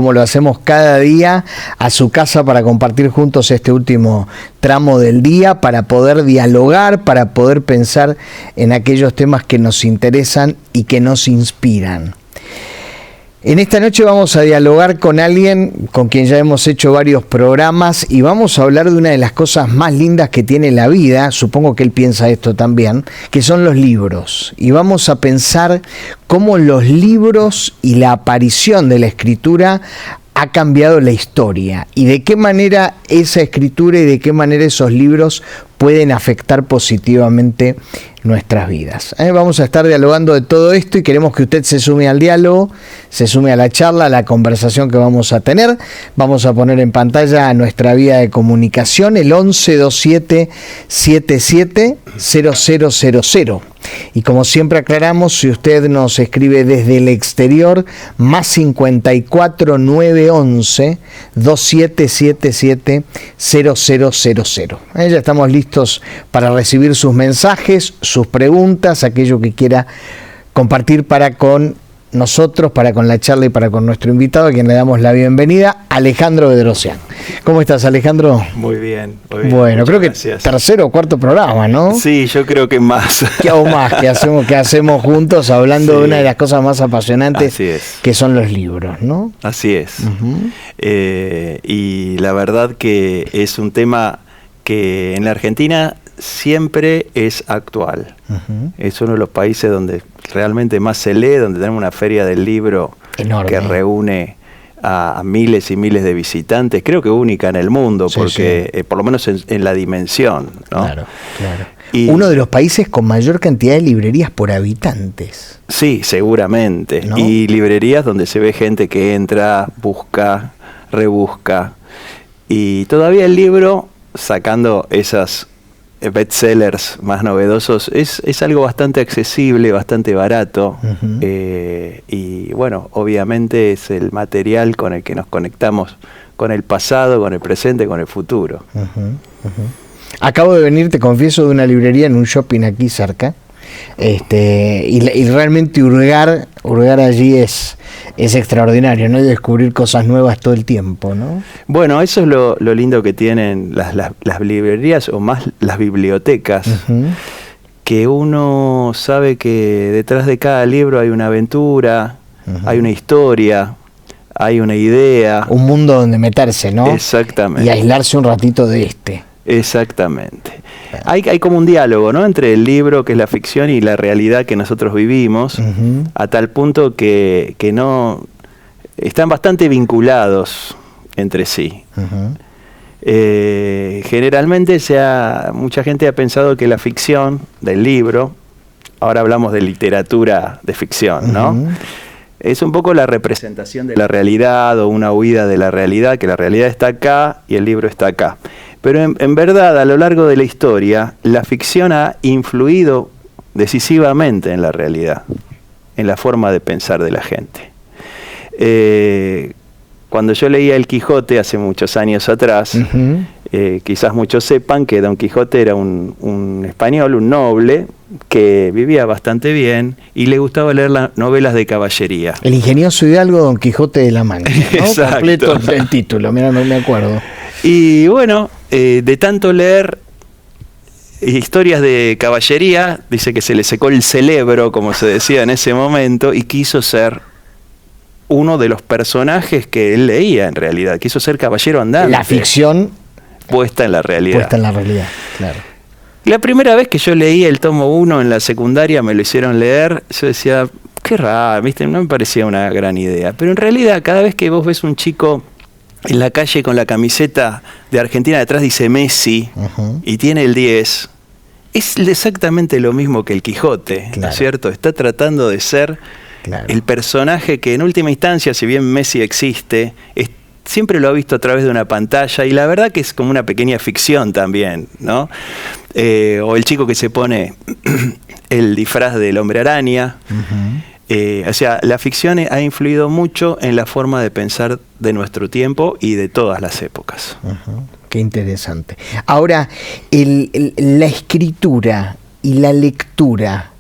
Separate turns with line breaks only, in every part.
como lo hacemos cada día, a su casa para compartir juntos este último tramo del día, para poder dialogar, para poder pensar en aquellos temas que nos interesan y que nos inspiran. En esta noche vamos a dialogar con alguien con quien ya hemos hecho varios programas y vamos a hablar de una de las cosas más lindas que tiene la vida, supongo que él piensa esto también, que son los libros. Y vamos a pensar cómo los libros y la aparición de la escritura ha cambiado la historia y de qué manera esa escritura y de qué manera esos libros pueden afectar positivamente nuestras vidas. Vamos a estar dialogando de todo esto y queremos que usted se sume al diálogo, se sume a la charla, a la conversación que vamos a tener. Vamos a poner en pantalla nuestra vía de comunicación, el 1127 77 0000. Y como siempre aclaramos, si usted nos escribe desde el exterior, más 54 911 2777 0000. Ya estamos listos para recibir sus mensajes, sus preguntas, aquello que quiera compartir para con nosotros, para con la charla y para con nuestro invitado, a quien le damos la bienvenida, Alejandro Bedrosian. ¿Cómo estás, Alejandro?
Muy bien.
Bueno, creo gracias. Que tercero o cuarto programa, ¿no?
Sí, yo creo que más.
¿Qué hago más? Que hacemos juntos hablando de una de las cosas más apasionantes que son los libros, ¿no?
Así es. Y la verdad que es un tema que en la Argentina siempre es actual. Es uno de los países donde realmente más se lee, donde tenemos una feria del libro enorme, que reúne a miles y miles de visitantes, creo que única en el mundo, porque por lo menos en la dimensión, ¿no?
Claro. Y uno de los países con mayor cantidad de librerías por habitantes.
Sí, seguramente. ¿No? Y librerías donde se ve gente que entra, busca, rebusca. Y todavía el libro, sacando esas bestsellers más novedosos, es algo bastante accesible, bastante barato. Y bueno, obviamente es el material con el que nos conectamos con el pasado, con el presente, con el futuro.
Acabo de venir, te confieso, de una librería en un shopping aquí cerca, y realmente hurgar allí es extraordinario, ¿no? Y descubrir cosas nuevas todo el tiempo, ¿no?
Bueno, eso es lo lindo que tienen las librerías, o más las bibliotecas, que uno sabe que detrás de cada libro hay una aventura, hay una historia, hay una idea.
Un mundo donde meterse, ¿no?
Exactamente.
Y aislarse un ratito de este.
Exactamente. Hay como un diálogo, ¿no?, entre el libro, que es la ficción, y la realidad que nosotros vivimos, a tal punto que no están bastante vinculados entre sí. Generalmente mucha gente ha pensado que la ficción del libro, ahora hablamos de literatura de ficción, ¿no? Es un poco la representación de la realidad o una huida de la realidad, que la realidad está acá y el libro está acá. Pero en verdad, a lo largo de la historia, la ficción ha influido decisivamente en la realidad, en la forma de pensar de la gente. Cuando yo leía El Quijote hace muchos años atrás, quizás muchos sepan que Don Quijote era un español, un noble, que vivía bastante bien y le gustaba leer las novelas de caballería.
El ingenioso hidalgo Don Quijote de la Mancha, ¿no? Exacto. Completo el título, mira, no me acuerdo.
Y bueno, de tanto leer historias de caballería, dice que se le secó el cerebro, como se decía en ese momento, y quiso ser uno de los personajes que él leía en realidad. Quiso ser caballero andante.
La ficción
puesta en la realidad.
Puesta en la realidad, claro.
La primera vez que yo leí el tomo 1 en la secundaria, me lo hicieron leer, yo decía, qué raro, ¿viste? No me parecía una gran idea. Pero en realidad, cada vez que vos ves un chico en la calle con la camiseta de Argentina, detrás dice Messi, y tiene el 10, es exactamente lo mismo que el Quijote, claro, ¿no es cierto? Está tratando de ser el personaje que en última instancia, si bien Messi existe, siempre lo ha visto a través de una pantalla, y la verdad que es como una pequeña ficción también, ¿no? O el chico que se pone el disfraz del Hombre Araña. O sea, la ficción ha influido mucho en la forma de pensar de nuestro tiempo y de todas las épocas.
Qué interesante. Ahora, la escritura y la lectura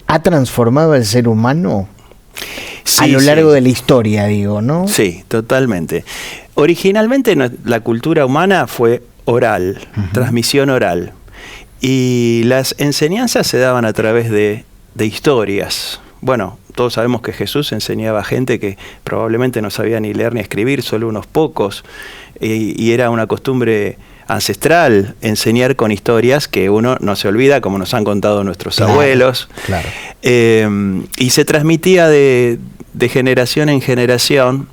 ¿ha transformado al ser humano? Sí, a lo largo de la historia, digo, ¿no?
Sí, totalmente. Originalmente la cultura humana fue oral, transmisión oral. Y las enseñanzas se daban a través de historias. Bueno, todos sabemos que Jesús enseñaba a gente que probablemente no sabía ni leer ni escribir, solo unos pocos. Y era una costumbre ancestral enseñar con historias que uno no se olvida, como nos han contado nuestros abuelos.
Claro.
Y se transmitía de generación en generación.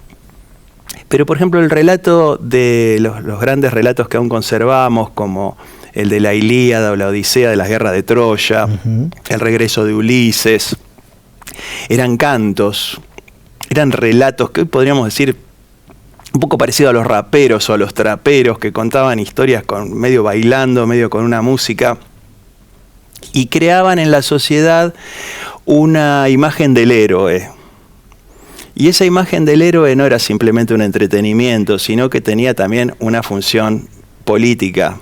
Pero, por ejemplo, el relato de los grandes relatos que aún conservamos, como el de la Ilíada o la Odisea de las guerras de Troya, el regreso de Ulises, eran cantos, eran relatos que hoy podríamos decir un poco parecido a los raperos o a los traperos, que contaban historias medio bailando, medio con una música, y creaban en la sociedad una imagen del héroe. Y esa imagen del héroe no era simplemente un entretenimiento, sino que tenía también una función política,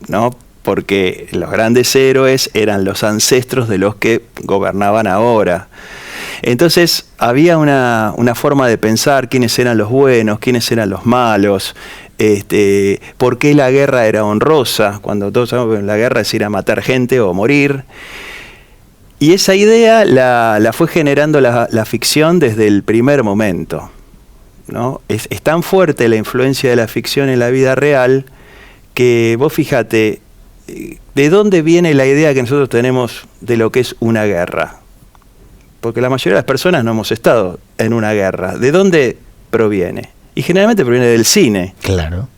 ¿no? Porque los grandes héroes eran los ancestros de los que gobernaban ahora. Entonces había una forma de pensar quiénes eran los buenos, quiénes eran los malos, por qué la guerra era honrosa, cuando todos sabemos que la guerra es ir a matar gente o morir. Y esa idea la fue generando la ficción desde el primer momento, ¿no? Es tan fuerte la influencia de la ficción en la vida real que vos fíjate, ¿de dónde viene la idea que nosotros tenemos de lo que es una guerra? Porque la mayoría de las personas no hemos estado en una guerra. ¿De dónde proviene? Y generalmente proviene del cine.
Claro.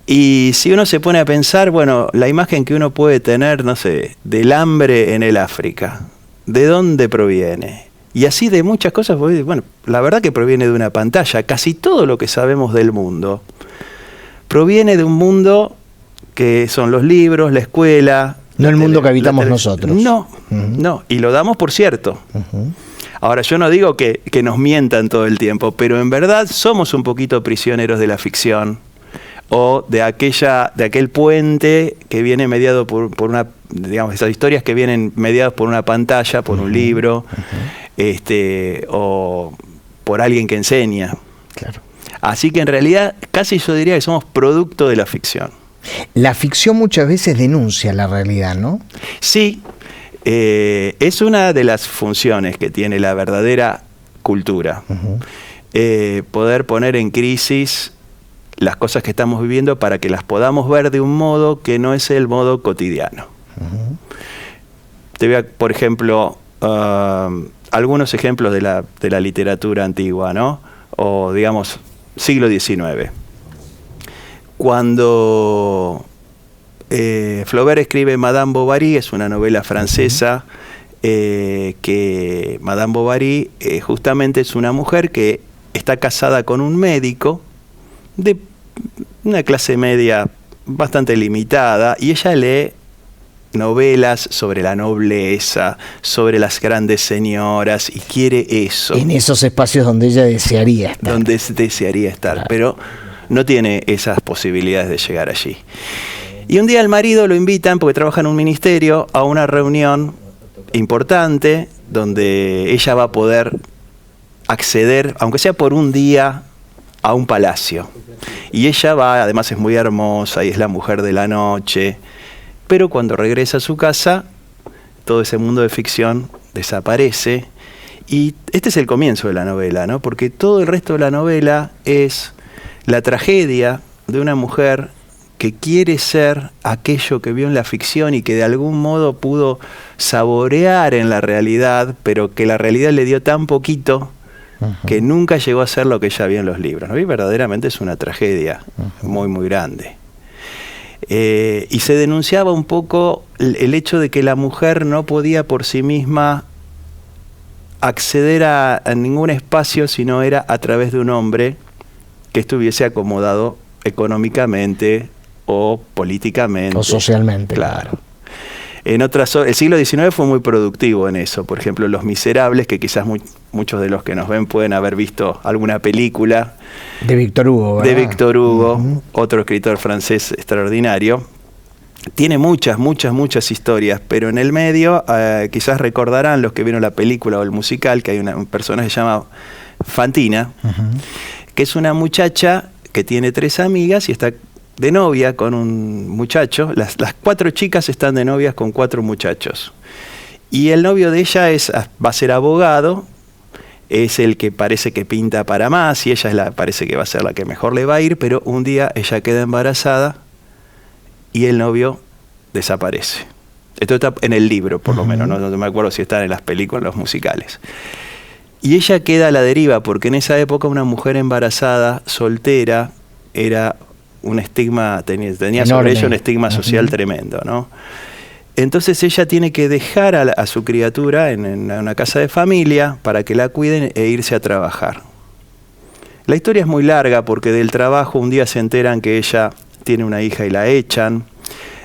Y si uno se pone a pensar, bueno, la imagen que uno puede tener, no sé, del hambre en el África, ¿de dónde proviene? Y así de muchas cosas, bueno, la verdad que proviene de una pantalla. Casi todo lo que sabemos del mundo proviene de un mundo que son los libros, la escuela.
No el mundo que habitamos nosotros.
No, no, y lo damos por cierto. Ahora, yo no digo que nos mientan todo el tiempo, pero en verdad somos un poquito prisioneros de la ficción o de aquel puente que viene mediado por una, digamos, esas historias que vienen mediadas por una pantalla, por un libro, o por alguien que enseña.
Claro.
Así que en realidad casi yo diría que somos producto de la ficción.
La ficción muchas veces denuncia la realidad, ¿no?
Sí, es una de las funciones que tiene la verdadera cultura. Poder poner en crisis las cosas que estamos viviendo para que las podamos ver de un modo que no es el modo cotidiano. Te voy a, por ejemplo, algunos ejemplos de la literatura antigua, ¿no? O digamos, siglo XIX. Cuando Flaubert escribe Madame Bovary, es una novela francesa, que Madame Bovary justamente es una mujer que está casada con un médico de una clase media bastante limitada, y ella lee novelas sobre la nobleza, sobre las grandes señoras, y quiere eso.
En esos espacios donde ella desearía estar.
Donde desearía estar, claro. Pero no tiene esas posibilidades de llegar allí. Y un día el marido lo invitan, porque trabaja en un ministerio, a una reunión importante donde ella va a poder acceder, aunque sea por un día, a un palacio. Y ella va, además es muy hermosa y es la mujer de la noche, pero cuando regresa a su casa, todo ese mundo de ficción desaparece. Y este es el comienzo de la novela, ¿no? Porque todo el resto de la novela es la tragedia de una mujer que quiere ser aquello que vio en la ficción y que de algún modo pudo saborear en la realidad, pero que la realidad le dio tan poquito que nunca llegó a ser lo que ella vio en los libros, ¿no? Y verdaderamente es una tragedia muy, muy grande. Y se denunciaba un poco el hecho de que la mujer no podía por sí misma acceder a ningún espacio si no era a través de un hombre que estuviese acomodado económicamente o políticamente.
O socialmente.
Claro. El siglo XIX fue muy productivo en eso. Por ejemplo, Los Miserables, que quizás muchos de los que nos ven pueden haber visto alguna película.
De Víctor Hugo, ¿verdad?
De Víctor Hugo, otro escritor francés extraordinario. tiene muchas historias, pero en el medio, quizás recordarán los que vieron la película o el musical, que hay un personaje que se llama Fantina, que es una muchacha que tiene 3 amigas y está de novia con un muchacho. Las 4 chicas están de novias con 4 muchachos. Y el novio de ella va a ser abogado, es el que parece que pinta para más y ella parece que va a ser la que mejor le va a ir, pero un día ella queda embarazada y el novio desaparece. Esto está en el libro, por lo menos, no me acuerdo si está en las películas, en los musicales. Y ella queda a la deriva, porque en esa época una mujer embarazada, soltera, era un estigma, tenía sobre ella un estigma social tremendo, ¿no? Entonces ella tiene que dejar a su criatura en una casa de familia para que la cuiden e irse a trabajar. La historia es muy larga porque del trabajo un día se enteran que ella tiene una hija y la echan.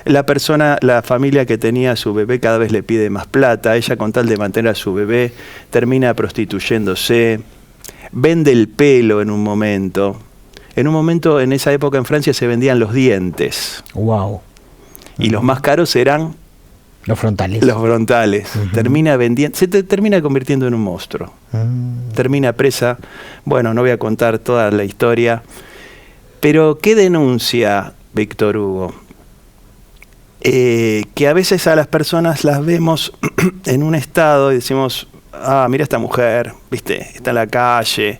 La familia que tenía a su bebé cada vez le pide más plata. Ella, con tal de mantener a su bebé, termina prostituyéndose, vende el pelo en un momento. En un momento, en esa época en Francia, se vendían los dientes.
Wow.
Y los más caros eran
los frontales.
Los frontales. Se termina convirtiendo en un monstruo. Termina presa. Bueno, no voy a contar toda la historia. Pero, ¿qué denuncia Víctor Hugo? Que a veces a las personas las vemos en un estado y decimos, mira esta mujer, ¿viste? Está en la calle.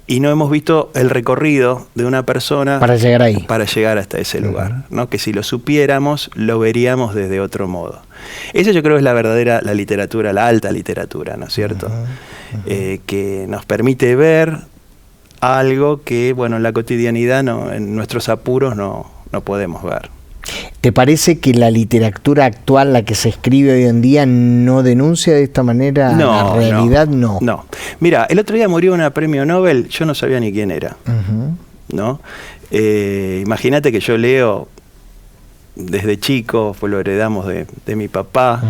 Y no hemos visto el recorrido de una persona
para llegar ahí.
Para llegar hasta ese lugar, ¿no? Que si lo supiéramos, lo veríamos desde otro modo. Esa yo creo es la literatura, la alta literatura, ¿no es cierto? Que nos permite ver algo que, bueno, en la cotidianidad, en nuestros apuros, no podemos ver.
¿Te parece que la literatura actual, la que se escribe hoy en día, no denuncia de esta manera la realidad? No.
Mira, el otro día murió una premio Nobel, yo no sabía ni quién era. ¿No? Imagínate que yo leo desde chico, pues lo heredamos de mi papá.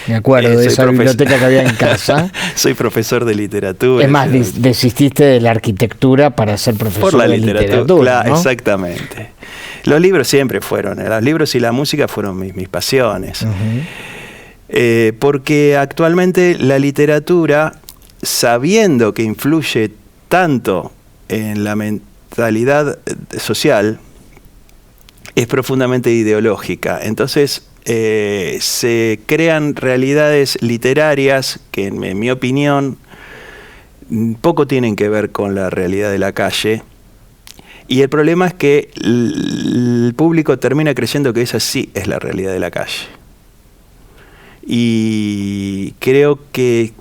Me acuerdo de esa biblioteca que había en casa.
Soy profesor de literatura.
Es más, desististe de la arquitectura para ser profesor de literatura, ¿no?
Exactamente. Los libros siempre fueron, los libros y la música fueron mis pasiones. Porque actualmente la literatura, sabiendo que influye tanto en la mentalidad social, es profundamente ideológica. Entonces se crean realidades literarias que, en mi opinión, poco tienen que ver con la realidad de la calle. Y el problema es que el público termina creyendo que esa sí es la realidad de la calle. Y creo que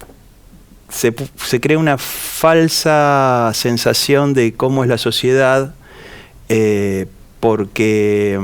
se crea una falsa sensación de cómo es la sociedad, porque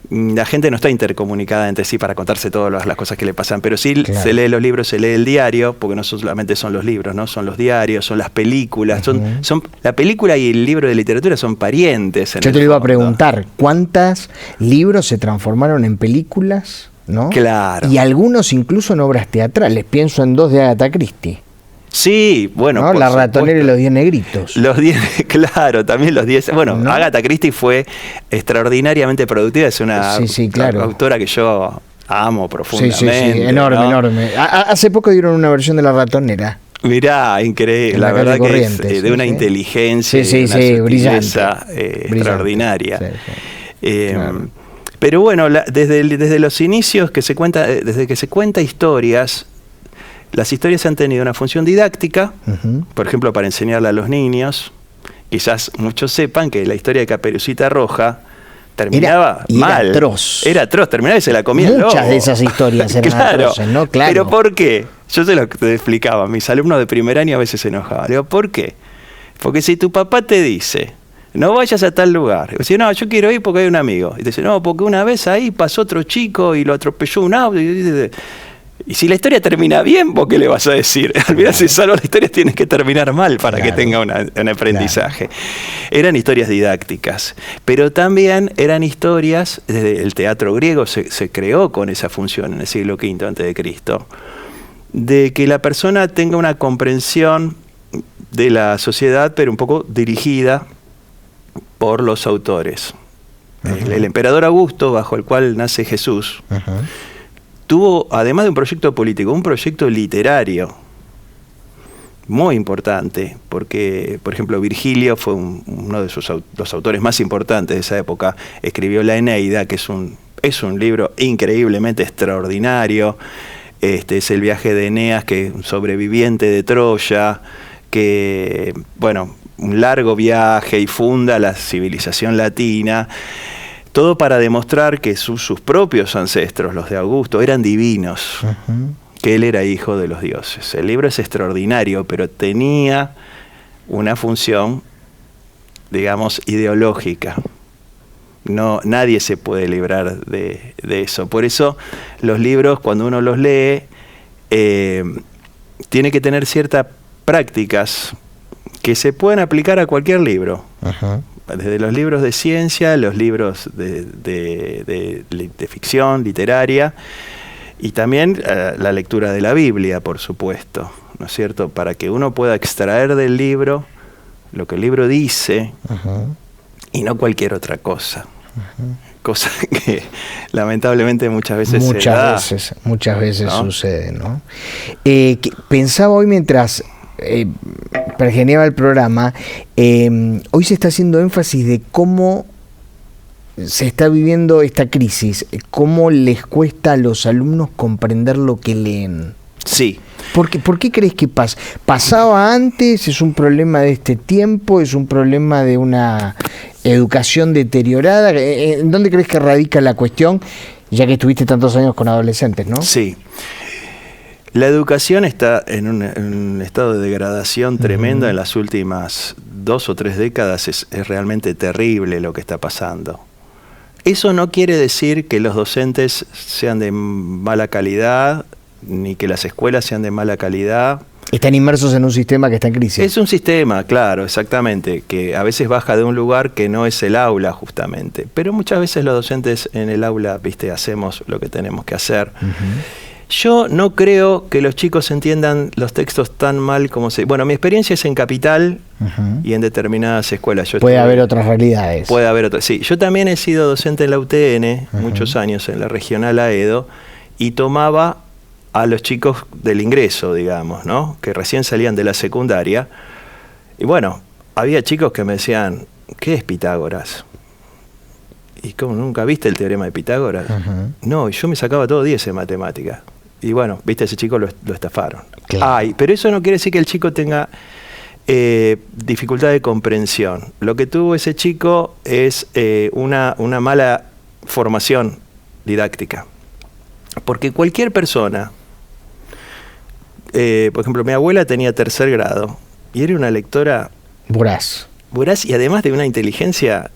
la gente no está intercomunicada entre sí para contarse todas las cosas que le pasan, pero sí se lee los libros, se lee el diario, porque no solamente son los libros, ¿no? Son los diarios, son las películas, son la película y el libro de literatura son parientes. Yo
te lo iba a preguntar, ¿cuántos libros se transformaron en películas? ¿No?
Claro.
Y algunos incluso en obras teatrales. Pienso en 2 de Agatha Christie.
Sí, bueno,
¿no? La ratonera y los 10 negritos.
Los 10, claro, también los 10. Bueno, ¿no? Agatha Christie fue extraordinariamente productiva, es una autora que yo amo profundamente.
Sí, enorme, ¿no? Enorme. Hace poco dieron una versión de La ratonera.
Mirá, increíble, la verdad que es de una inteligencia, una
brillante,
extraordinaria.
Claro.
Pero bueno, desde los inicios desde que se cuenta historias, las historias han tenido una función didáctica, por ejemplo, para enseñarle a los niños. Quizás muchos sepan que la historia de Caperucita Roja terminaba mal. Era atroz, terminaba y se la comía el lobo.
Muchas de esas historias eran atroces, ¿no? Claro.
Pero ¿por qué? Yo se lo explicaba, mis alumnos de primer año a veces se enojaban. Le digo, ¿por qué? Porque si tu papá te dice, no vayas a tal lugar. Y dice, no, yo quiero ir porque hay un amigo. Y te dice, no, porque una vez ahí pasó otro chico y lo atropelló un auto. Y si la historia termina bien, ¿vos qué le vas a decir? Al final, si salvo la historia, tienes que terminar mal para que tenga un aprendizaje. Eran historias didácticas, pero también eran historias, desde el teatro griego se creó con esa función en el siglo V a.C., de que la persona tenga una comprensión de la sociedad, pero un poco dirigida por los autores. el emperador Augusto, bajo el cual nace Jesús, tuvo, además de un proyecto político, un proyecto literario muy importante, porque, por ejemplo, Virgilio fue uno de los autores más importantes de esa época. Escribió la Eneida, que es un libro increíblemente extraordinario. Es el viaje de Eneas, que es un sobreviviente de Troya, que, bueno, un largo viaje y funda la civilización latina. Todo para demostrar que sus propios ancestros, los de Augusto, eran divinos. Que él era hijo de los dioses. El libro es extraordinario, pero tenía una función, digamos, ideológica. Nadie se puede librar de eso. Por eso los libros, cuando uno los lee, tiene que tener ciertas prácticas que se pueden aplicar a cualquier libro. Desde los libros de ciencia, los libros de ficción literaria, y también la lectura de la Biblia, por supuesto, ¿no es cierto? Para que uno pueda extraer del libro lo que el libro dice y no cualquier otra cosa. Cosa que lamentablemente muchas veces ¿no?
Sucede, ¿no? Pensaba hoy mientras pergeneaba el programa, hoy se está haciendo énfasis de cómo se está viviendo esta crisis, cómo les cuesta a los alumnos comprender lo que leen.
Sí.
¿Por qué crees que pasa? ¿Pasaba antes? ¿Es un problema de este tiempo? ¿Es un problema de una educación deteriorada? ¿En dónde crees que radica la cuestión, ya que estuviste tantos años con adolescentes, ¿no?
Sí. La educación está en un estado de degradación tremendo en las últimas 2 o 3 décadas. Es realmente terrible lo que está pasando. Eso no quiere decir que los docentes sean de mala calidad, ni que las escuelas sean de mala calidad.
Están inmersos en un sistema que está en crisis.
Es un sistema, claro, exactamente, que a veces baja de un lugar que no es el aula, justamente. Pero muchas veces los docentes en el aula, hacemos lo que tenemos que hacer. Yo no creo que los chicos entiendan los textos tan mal como se... Bueno, mi experiencia es en Capital y en determinadas escuelas.
Puede haber otras realidades.
Puede haber otras, sí. Yo también he sido docente en la UTN, muchos años, en la regional Aedo, y tomaba a los chicos del ingreso, digamos, ¿no? Que recién salían de la secundaria. Y bueno, había chicos que me decían, ¿qué es Pitágoras? ¿Y cómo, nunca viste el teorema de Pitágoras? No, yo me sacaba todo 10 en matemáticas. Y bueno, viste, ese chico lo estafaron. Claro. Pero eso no quiere decir que el chico tenga dificultad de comprensión. Lo que tuvo ese chico es una mala formación didáctica. Porque cualquier persona, por ejemplo, mi abuela tenía 3er grado y era una lectora
voraz
y además de una inteligencia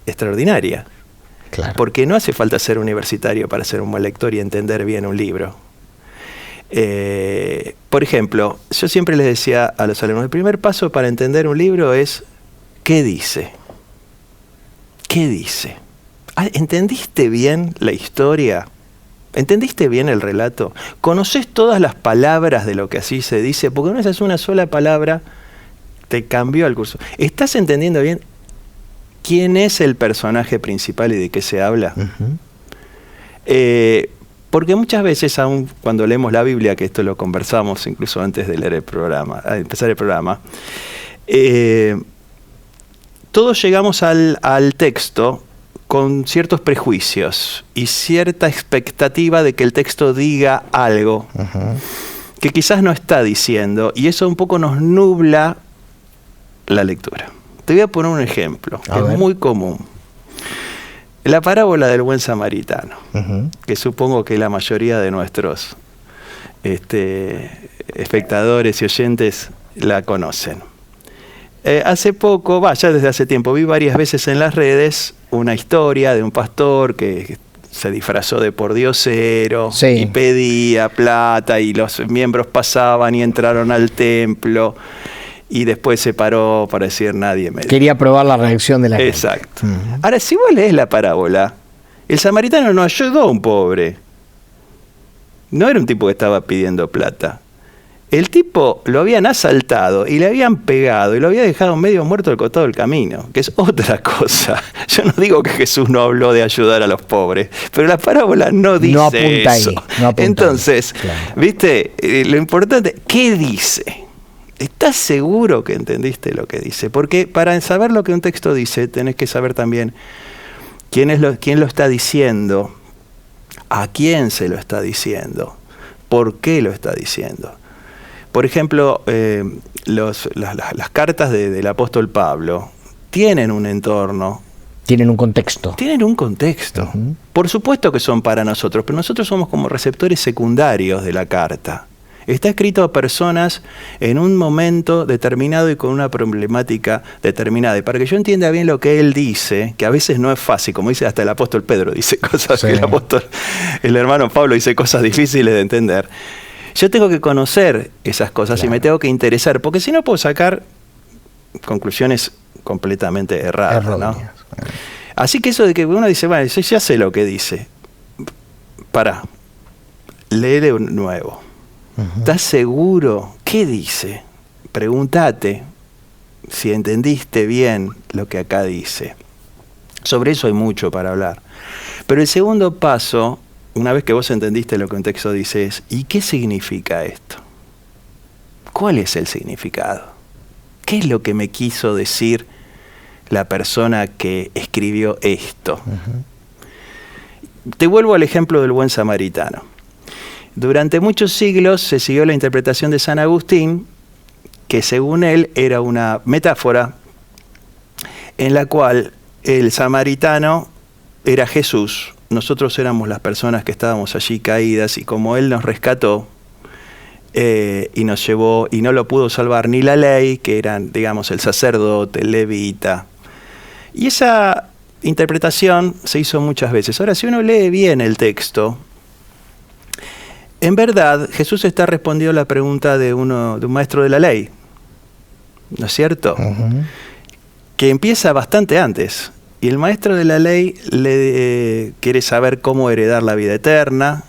extraordinaria.
Claro.
Porque no hace falta ser universitario para ser un buen lector y entender bien un libro. Por ejemplo, yo siempre les decía a los alumnos, el primer paso para entender un libro es ¿qué dice? ¿Qué dice? ¿Entendiste bien la historia? ¿Entendiste bien el relato? ¿Conoces todas las palabras de lo que así se dice? Porque no es una sola palabra, te cambió el curso. ¿Estás entendiendo bien quién es el personaje principal y de qué se habla? Porque muchas veces, aun cuando leemos la Biblia, que esto lo conversamos incluso antes de leer el programa, empezar el programa, todos llegamos al texto con ciertos prejuicios y cierta expectativa de que el texto diga algo que quizás no está diciendo, y eso un poco nos nubla la lectura. Te voy a poner un ejemplo, que es muy común. La parábola del buen samaritano, que supongo que la mayoría de nuestros espectadores y oyentes la conocen. Hace poco, ya desde hace tiempo, vi varias veces en las redes una historia de un pastor que se disfrazó de pordiosero y pedía plata, y los miembros pasaban y entraron al templo. Y después se paró para decir nadie me...
Quería probar la reacción de la gente.
Exacto. Ahora, si vos lees la parábola, el samaritano no ayudó a un pobre. No era un tipo que estaba pidiendo plata. El tipo lo habían asaltado y le habían pegado y lo había dejado medio muerto al costado del camino, que es otra cosa. Yo no digo que Jesús no habló de ayudar a los pobres, pero la parábola no dice
apunta
eso.
Ahí, no apunta
Entonces,
ahí, claro.
¿viste? Lo importante, ¿qué dice? ¿Estás seguro que entendiste lo que dice? Porque para saber lo que un texto dice, tenés que saber también quién lo está diciendo, a quién se lo está diciendo, por qué lo está diciendo. Por ejemplo, las cartas del apóstol Pablo tienen un entorno.
Tienen un contexto.
Tienen un contexto. Uh-huh. Por supuesto que son para nosotros, pero nosotros somos como receptores secundarios de la carta. Está escrito a personas en un momento determinado y con una problemática determinada. Y para que yo entienda bien lo que él dice, que a veces no es fácil, como dice hasta el apóstol Pedro, dice cosas que el hermano Pablo dice cosas difíciles de entender. Yo tengo que conocer esas cosas, claro, y me tengo que interesar, porque si no puedo sacar conclusiones completamente erradas, ¿no? Así que eso de que uno dice, bueno, yo ya sé lo que dice. Pará, lee de nuevo. Uh-huh. ¿Estás seguro? ¿Qué dice? Pregúntate si entendiste bien lo que acá dice. Sobre eso hay mucho para hablar. Pero el segundo paso, una vez que vos entendiste lo que un texto dice, es ¿y qué significa esto? ¿Cuál es el significado? ¿Qué es lo que me quiso decir la persona que escribió esto? Uh-huh. Te vuelvo al ejemplo del buen samaritano. Durante muchos siglos se siguió la interpretación de San Agustín, que según él era una metáfora en la cual el samaritano era Jesús. Nosotros éramos las personas que estábamos allí caídas, y como él nos rescató y nos llevó, y no lo pudo salvar ni la ley, que eran, digamos, el sacerdote, el levita. Y esa interpretación se hizo muchas veces. Ahora, si uno lee bien el texto, en verdad Jesús está respondiendo a la pregunta de un maestro de la ley, ¿no es cierto? Uh-huh. Que empieza bastante antes. Y el maestro de la ley quiere saber cómo heredar la vida eterna.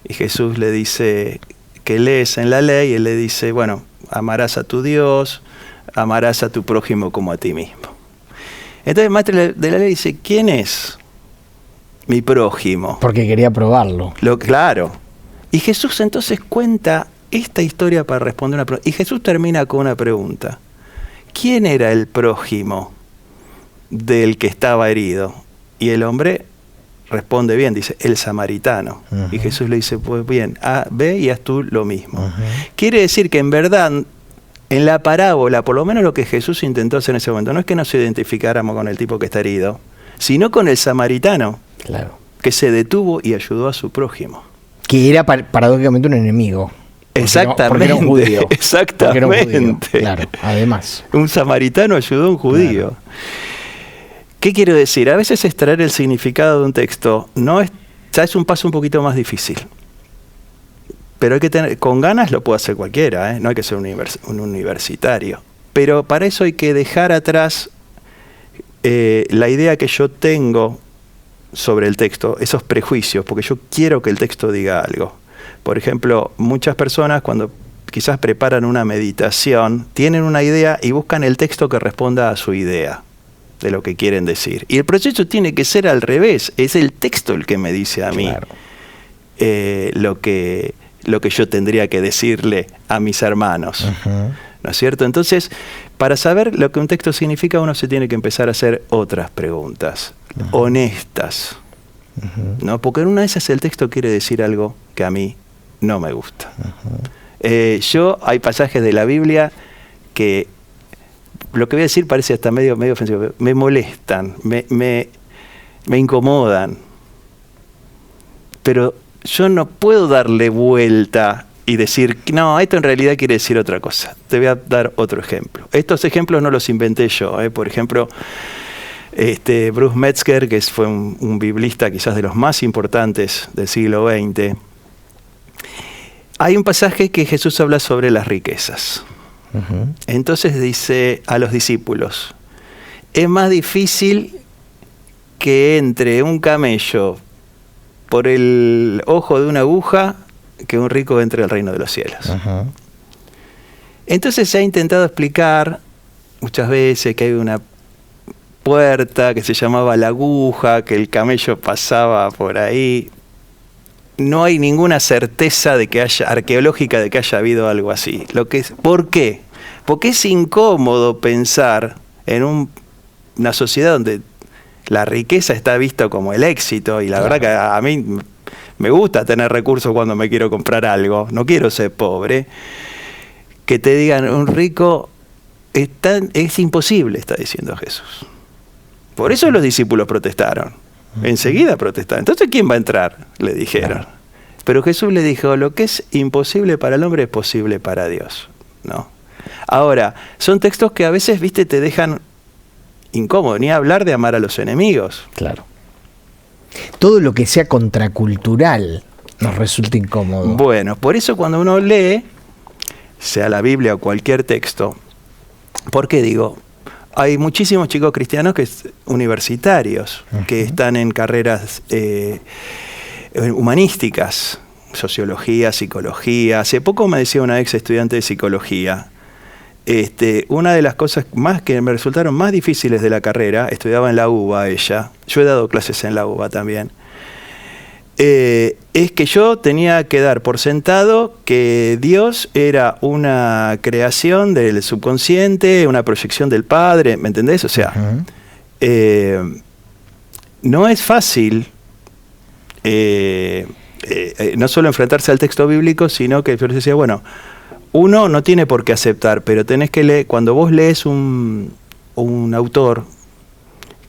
Y Jesús le dice que lees en la ley, y él le dice, bueno, amarás a tu Dios, amarás a tu prójimo como a ti mismo. Entonces el maestro de la ley dice, ¿quién es mi prójimo?
Porque quería probarlo.
Claro. Y Jesús entonces cuenta esta historia para responder una pregunta. Y Jesús termina con una pregunta. ¿Quién era el prójimo del que estaba herido? Y el hombre responde bien, dice, el samaritano. Uh-huh. Y Jesús le dice, pues bien, ve y haz tú lo mismo. Uh-huh. Quiere decir que en verdad, en la parábola, por lo menos lo que Jesús intentó hacer en ese momento, no es que nos identificáramos con el tipo que está herido, sino con el samaritano, claro, que se detuvo y ayudó a su prójimo.
Que era paradójicamente un enemigo.
Exactamente.
Porque era un judío.
Exactamente.
Era un judío, claro, además.
Un samaritano ayudó a un judío. Claro. ¿Qué quiero decir? A veces extraer el significado de un texto ya es un paso un poquito más difícil. Pero hay que tener, con ganas lo puede hacer cualquiera, ¿eh? No hay que ser un universitario. Pero para eso hay que dejar atrás la idea que yo tengo sobre el texto, esos prejuicios, porque yo quiero que el texto diga algo. Por ejemplo, muchas personas cuando quizás preparan una meditación, tienen una idea y buscan el texto que responda a su idea de lo que quieren decir. Y el proceso tiene que ser al revés, es el texto el que me dice a mí, claro, lo que yo tendría que decirle a mis hermanos. Uh-huh. ¿No es cierto? Entonces, para saber lo que un texto significa, uno se tiene que empezar a hacer otras preguntas, uh-huh, honestas, uh-huh, ¿no? Porque en una de esas el texto quiere decir algo que a mí no me gusta. Uh-huh. Hay pasajes de la Biblia que, lo que voy a decir parece hasta medio ofensivo, me molestan, me incomodan, pero yo no puedo darle vuelta y decir, no, esto en realidad quiere decir otra cosa. Te voy a dar otro ejemplo. Estos ejemplos no los inventé yo. Por ejemplo, Bruce Metzger, que fue un biblista quizás de los más importantes del siglo XX. Hay un pasaje que Jesús habla sobre las riquezas. Uh-huh. Entonces dice a los discípulos, es más difícil que entre un camello por el ojo de una aguja que un rico entre al reino de los cielos. Uh-huh. Entonces se ha intentado explicar muchas veces que hay una puerta que se llamaba la aguja, que el camello pasaba por ahí. No hay ninguna certeza de que haya, arqueológica de que haya habido algo así. ¿Por qué? Porque es incómodo pensar en una sociedad donde la riqueza está vista como el éxito, y la verdad que a mí me gusta tener recursos cuando me quiero comprar algo, no quiero ser pobre. Que te digan, un rico es imposible, está diciendo Jesús. Por eso los discípulos protestaron. Enseguida protestaron. Entonces, ¿quién va a entrar? Le dijeron. Pero Jesús le dijo, lo que es imposible para el hombre es posible para Dios, ¿no? Ahora, son textos que a veces, viste, te dejan incómodo, ni hablar de amar a los enemigos.
Claro. Todo lo que sea contracultural nos resulta incómodo.
Bueno, por eso cuando uno lee, sea la Biblia o cualquier texto, ¿por qué digo? Hay muchísimos chicos cristianos universitarios que están en carreras humanísticas, sociología, psicología. Hace poco me decía una ex estudiante de psicología, una de las cosas más que me resultaron más difíciles de la carrera, estudiaba en la UBA ella, yo he dado clases en la UBA también, es que yo tenía que dar por sentado que Dios era una creación del subconsciente, una proyección del Padre, ¿me entendés? O sea, no es fácil no solo enfrentarse al texto bíblico, sino que yo les decía, bueno, uno no tiene por qué aceptar, pero tenés que leer, cuando vos lees un autor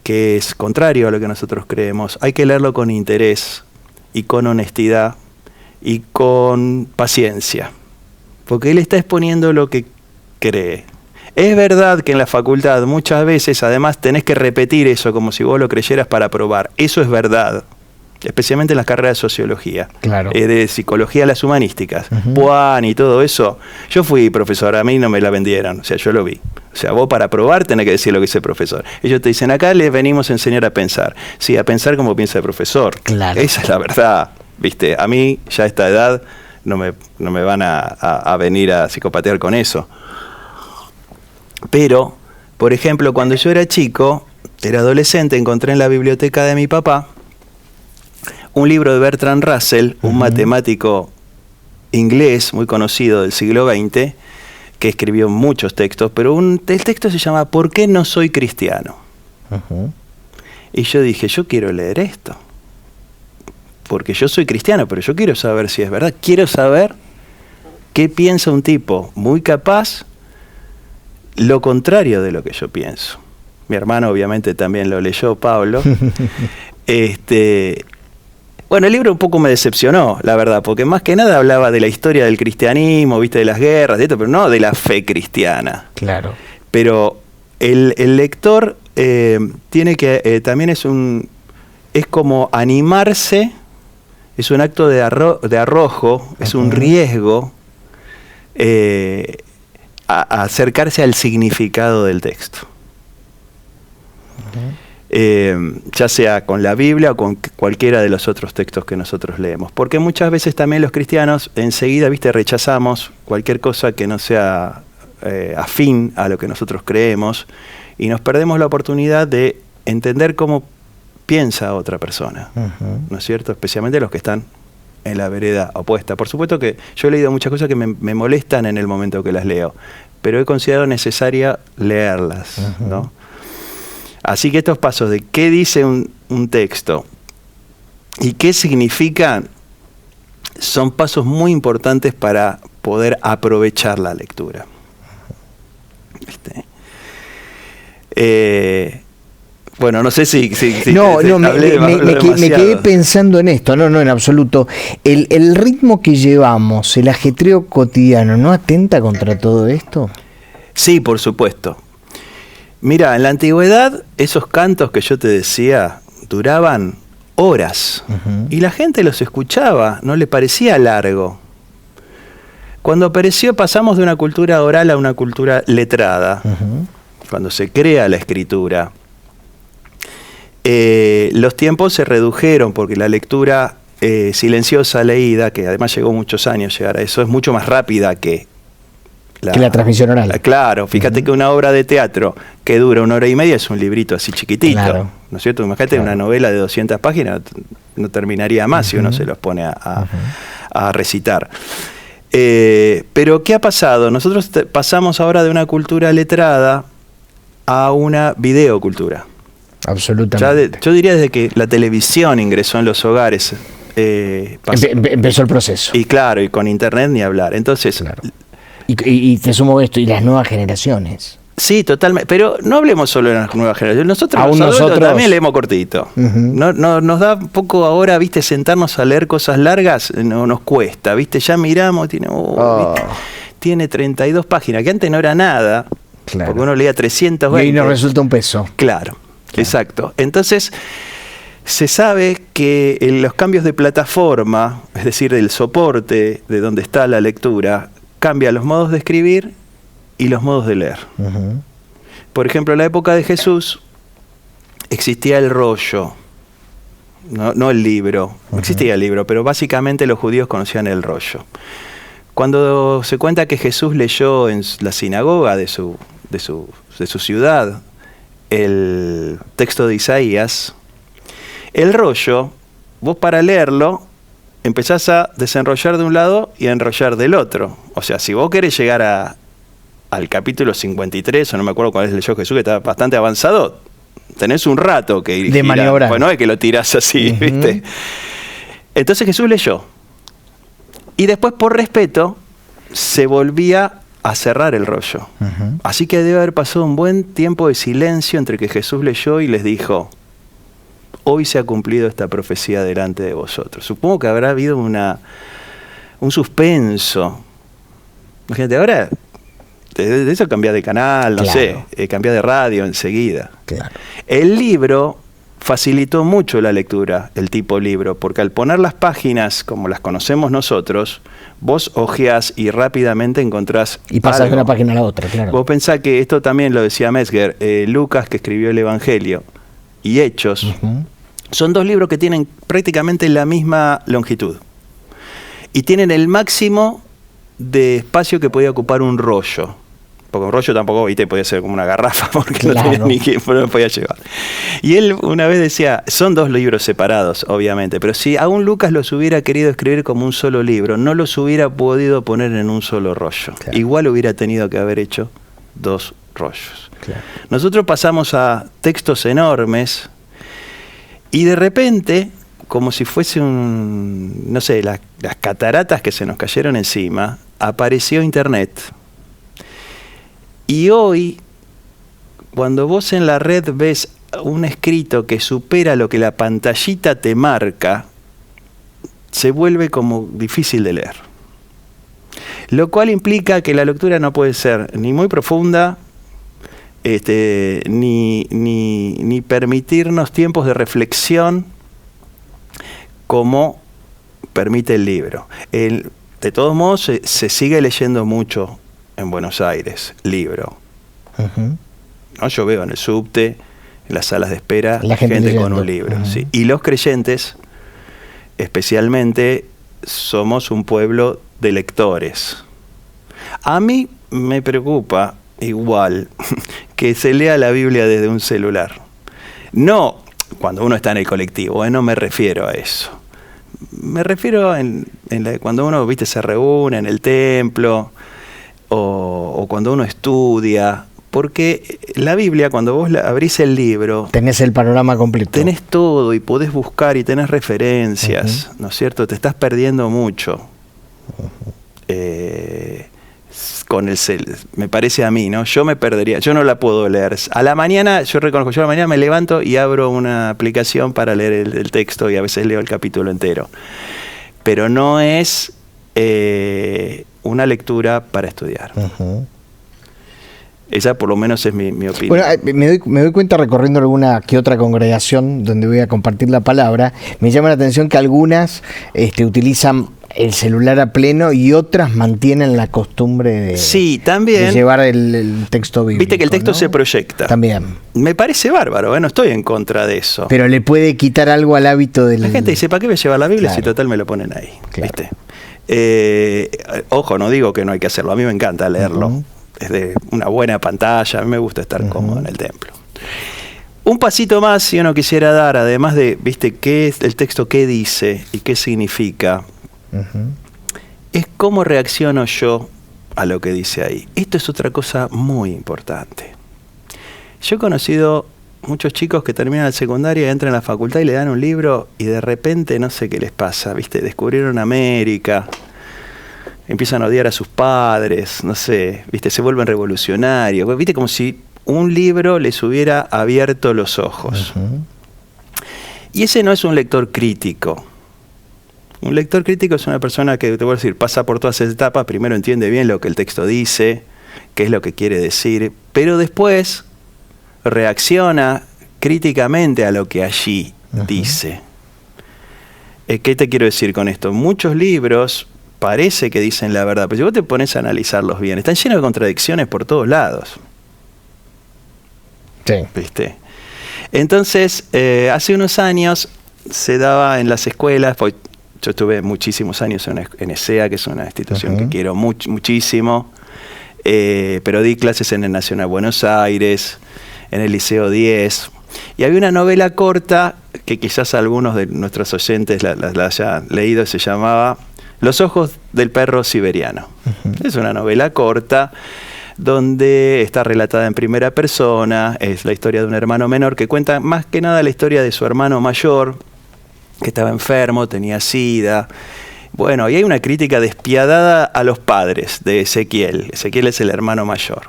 que es contrario a lo que nosotros creemos, hay que leerlo con interés y con honestidad y con paciencia, porque él está exponiendo lo que cree. Es verdad que en la facultad muchas veces además tenés que repetir eso como si vos lo creyeras para probar, eso es verdad, especialmente en las carreras de sociología,
claro.
De psicología a las humanísticas, Puan y todo eso. Yo fui profesor, a mí no me la vendieron, o sea, yo lo vi. O sea, vos para probar tenés que decir lo que dice el profesor. Ellos te dicen, acá les venimos a enseñar a pensar. Sí, a pensar como piensa el profesor.
Claro.
Esa es la verdad, ¿viste? A mí, ya a esta edad, no me van a venir a psicopatear con eso. Pero, por ejemplo, cuando yo era chico, era adolescente, encontré en la biblioteca de mi papá un libro de Bertrand Russell, un matemático inglés muy conocido del siglo XX, que escribió muchos textos, pero el texto se llama ¿Por qué no soy cristiano? Y yo dije, yo quiero leer esto, porque yo soy cristiano, pero yo quiero saber si es verdad. Quiero saber qué piensa un tipo muy capaz, lo contrario de lo que yo pienso. Mi hermano obviamente también lo leyó, Pablo. Bueno, el libro un poco me decepcionó, la verdad, porque más que nada hablaba de la historia del cristianismo, viste, de las guerras, de esto, pero no de la fe cristiana.
Claro.
Pero el lector tiene que, también es como animarse, es un acto de arrojo, es un riesgo a acercarse al significado del texto. Ya sea con la Biblia o con cualquiera de los otros textos que nosotros leemos. Porque muchas veces también los cristianos enseguida, viste, rechazamos cualquier cosa que no sea afín a lo que nosotros creemos y nos perdemos la oportunidad de entender cómo piensa otra persona, ¿no es cierto? Especialmente los que están en la vereda opuesta. Por supuesto que yo he leído muchas cosas que me molestan en el momento que las leo, pero he considerado necesaria leerlas, ¿no? Así que estos pasos de qué dice un texto y qué significa son pasos muy importantes para poder aprovechar la lectura. ¿Viste? Bueno, no sé si
me quedé pensando en esto, no, en absoluto. El ritmo que llevamos, el ajetreo cotidiano, ¿no atenta contra todo esto?
Sí, por supuesto. Mira, en la antigüedad esos cantos que yo te decía duraban horas y la gente los escuchaba, no le parecía largo. Cuando apareció, pasamos de una cultura oral a una cultura letrada. Cuando se crea la escritura, los tiempos se redujeron porque la lectura silenciosa, leída, que además llegó muchos años llegar a eso, es mucho más rápida que
que la transmisión oral.
Claro, fíjate que una obra de teatro que dura 1 hora y media es un librito así chiquitito,
claro.
¿no es cierto? Imagínate una novela de 200 páginas, no terminaría más si uno se los pone a recitar. Pero ¿qué ha pasado? Nosotros pasamos ahora de una cultura letrada a una videocultura.
Absolutamente.
Yo diría desde que la televisión ingresó en los hogares.
Empezó el proceso.
Y claro, y con internet ni hablar. Entonces,
claro. Y te sumo esto, y las nuevas generaciones.
Sí, totalmente. Pero no hablemos solo de las nuevas generaciones. Nosotros también leemos cortito. No, nos da un poco ahora, viste, sentarnos a leer cosas largas, no nos cuesta, viste, ya miramos, tiene 32 páginas, que antes no era nada, claro. Porque uno leía 320.
Y ahí nos resulta un peso.
Claro, exacto. Entonces, se sabe que los cambios de plataforma, es decir, del soporte de donde está la lectura, cambia los modos de escribir y los modos de leer. Por ejemplo, en la época de Jesús existía el rollo, no el libro. Existía el libro, pero básicamente los judíos conocían el rollo. Cuando se cuenta que Jesús leyó en la sinagoga de su ciudad el texto de Isaías, el rollo, vos para leerlo empezás a desenrollar de un lado y a enrollar del otro. O sea, si vos querés llegar al capítulo 53, o no me acuerdo cuál es leyó Jesús, que está bastante avanzado, tenés un rato que ir
de maniobrar.
Pues no es que lo tirás así, ¿viste? Entonces Jesús leyó. Y después, por respeto, se volvía a cerrar el rollo. Así que debe haber pasado un buen tiempo de silencio entre que Jesús leyó y les dijo: hoy se ha cumplido esta profecía delante de vosotros. Supongo que habrá habido un suspenso. Imagínate, ahora de eso cambiar de canal, no sé, cambiar de radio enseguida. Claro. El libro facilitó mucho la lectura, el tipo libro, porque al poner las páginas como las conocemos nosotros, vos hojeás y rápidamente encontrás
y pasás de una página a la otra, claro.
Vos pensás que esto también lo decía Metzger, Lucas, que escribió el Evangelio, y Hechos, son dos libros que tienen prácticamente la misma longitud y tienen el máximo de espacio que podía ocupar un rollo, porque un rollo tampoco, viste, podía ser como una garrafa, porque no tenía ni quien lo podía llevar. Y él una vez decía, son dos libros separados, obviamente, pero si aún Lucas los hubiera querido escribir como un solo libro, no los hubiera podido poner en un solo rollo. Claro. Igual hubiera tenido que haber hecho dos rollos. Claro. Nosotros pasamos a textos enormes y de repente, como si fuese no sé, las cataratas que se nos cayeron encima, apareció Internet. Y hoy, cuando vos en la red ves un escrito que supera lo que la pantallita te marca, se vuelve como difícil de leer. Lo cual implica que la lectura no puede ser ni muy profunda, ni permitirnos tiempos de reflexión como permite el libro. De todos modos, se sigue leyendo mucho en Buenos Aires, libro. ¿No? Yo veo en el subte, en las salas de espera, la gente con un libro. Sí. Y los creyentes, especialmente, somos un pueblo de lectores. A mí me preocupa igual que se lea la Biblia desde un celular. No cuando uno está en el colectivo, no me refiero a eso. Me refiero cuando uno, viste, se reúne en el templo o cuando uno estudia, porque la Biblia, cuando vos abrís el libro,
tenés el panorama completo.
Tenés todo y podés buscar y tenés referencias, ¿no es cierto? Te estás perdiendo mucho. Con el me parece a mí, ¿no? Yo me perdería, yo no la puedo leer. A la mañana, yo reconozco, yo a la mañana me levanto y abro una aplicación para leer el texto y a veces leo el capítulo entero. Pero no es una lectura para estudiar. Esa por lo menos es mi opinión.
Bueno, me doy cuenta recorriendo alguna que otra congregación donde voy a compartir la palabra, me llama la atención que algunas utilizan el celular a pleno y otras mantienen la costumbre de llevar el texto bíblico.
Viste que el texto, ¿no?, se proyecta.
También.
Me parece bárbaro, no estoy en contra de eso.
Pero le puede quitar algo al hábito del...
La gente dice, ¿para qué voy a llevar la Biblia si total me lo ponen ahí?
Claro.
¿Viste? Ojo, no digo que no hay que hacerlo, a mí me encanta leerlo. Desde una buena pantalla, a mí me gusta estar cómodo en el templo. Un pasito más, si uno quisiera dar, además de, viste, qué es el texto, qué dice y qué significa, es cómo reacciono yo a lo que dice ahí. Esto es otra cosa muy importante. Yo he conocido muchos chicos que terminan la secundaria, entran a la facultad y le dan un libro y de repente no sé qué les pasa, viste, descubrieron América, empiezan a odiar a sus padres, no sé, viste, se vuelven revolucionarios, viste, como si un libro les hubiera abierto los ojos. Y ese no es un lector crítico. Un lector crítico es una persona que, te voy a decir, pasa por todas esas etapas, primero entiende bien lo que el texto dice, qué es lo que quiere decir, pero después reacciona críticamente a lo que allí dice. ¿Qué te quiero decir con esto? Muchos libros parece que dicen la verdad, pero si vos te pones a analizarlos bien, están llenos de contradicciones por todos lados.
Sí.
¿Viste? Entonces, hace unos años se daba en las escuelas, pues yo estuve muchísimos años en ESEA, que es una institución que quiero muchísimo, pero di clases en el Nacional Buenos Aires, en el Liceo 10, y había una novela corta que quizás algunos de nuestros oyentes la hayan leído, se llamaba Los ojos del perro siberiano. Es una novela corta donde está relatada en primera persona, es la historia de un hermano menor que cuenta más que nada la historia de su hermano mayor, que estaba enfermo, tenía SIDA. Bueno, y hay una crítica despiadada a los padres de Ezequiel. Ezequiel es el hermano mayor.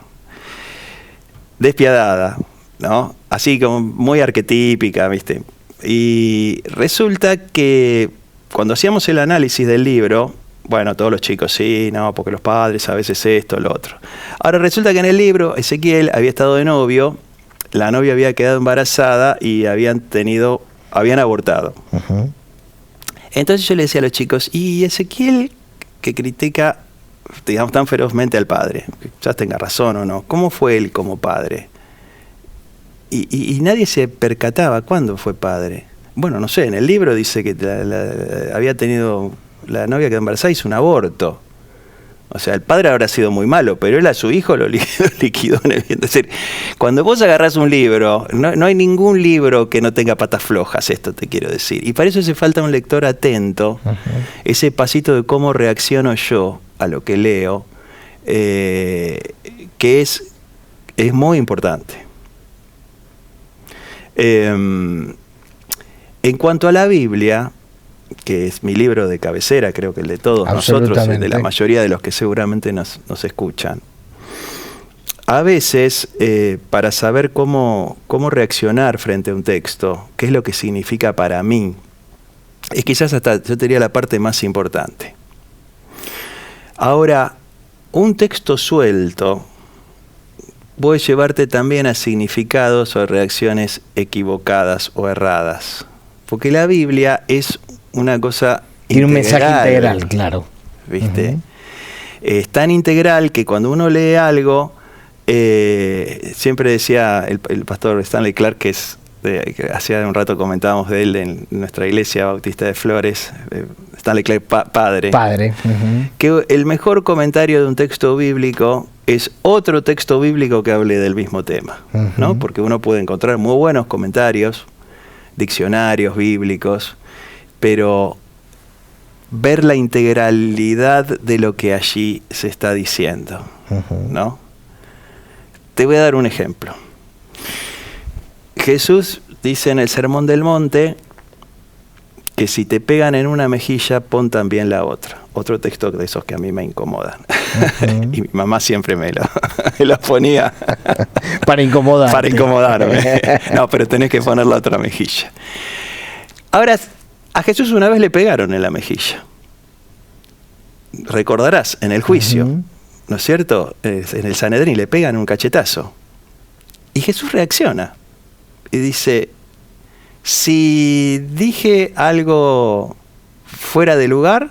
Despiadada, ¿no? Así como muy arquetípica, ¿viste? Y resulta que cuando hacíamos el análisis del libro, bueno, todos los chicos, sí, no, porque los padres a veces esto, lo otro. Ahora resulta que en el libro Ezequiel había estado de novio, la novia había quedado embarazada y habían abortado. Entonces yo le decía a los chicos, y Ezequiel, que critica, digamos, tan ferozmente al padre, quizás tenga razón o no, ¿cómo fue él como padre? Y nadie se percataba cuándo fue padre. Bueno, no sé, en el libro dice que había tenido, la novia que embarazada hizo un aborto. O sea, el padre habrá sido muy malo, pero él a su hijo lo liquidó en el bien. Es decir, cuando vos agarrás un libro, no hay ningún libro que no tenga patas flojas, esto te quiero decir. Y para eso hace falta un lector atento, ese pasito de cómo reacciono yo a lo que leo, que es muy importante. En cuanto a la Biblia, que es mi libro de cabecera, creo que el de todos nosotros, de la mayoría de los que seguramente nos escuchan. A veces, para saber cómo reaccionar frente a un texto, qué es lo que significa para mí, es quizás hasta, yo te diría, la parte más importante. Ahora, un texto suelto puede llevarte también a significados o reacciones equivocadas o erradas. Porque la Biblia es una cosa
tiene un mensaje integral, claro.
¿Viste? Es tan integral que cuando uno lee algo, siempre decía el pastor Stanley Clark, que hacía un rato comentábamos de él en nuestra iglesia bautista de Flores, Stanley Clark padre, que el mejor comentario de un texto bíblico es otro texto bíblico que hable del mismo tema, ¿no? Porque uno puede encontrar muy buenos comentarios, diccionarios bíblicos, pero ver la integralidad de lo que allí se está diciendo, ¿no? Te voy a dar un ejemplo. Jesús dice en el Sermón del Monte que si te pegan en una mejilla, pon también la otra. Otro texto de esos que a mí me incomodan. Y mi mamá siempre me lo ponía.
Para incomodar.
Para incomodarme. No, pero tenés que poner la otra mejilla. Ahora, a Jesús una vez le pegaron en la mejilla. Recordarás, en el juicio, ¿no es cierto? En el Sanedrín le pegan un cachetazo. Y Jesús reacciona. Y dice, si dije algo fuera de lugar,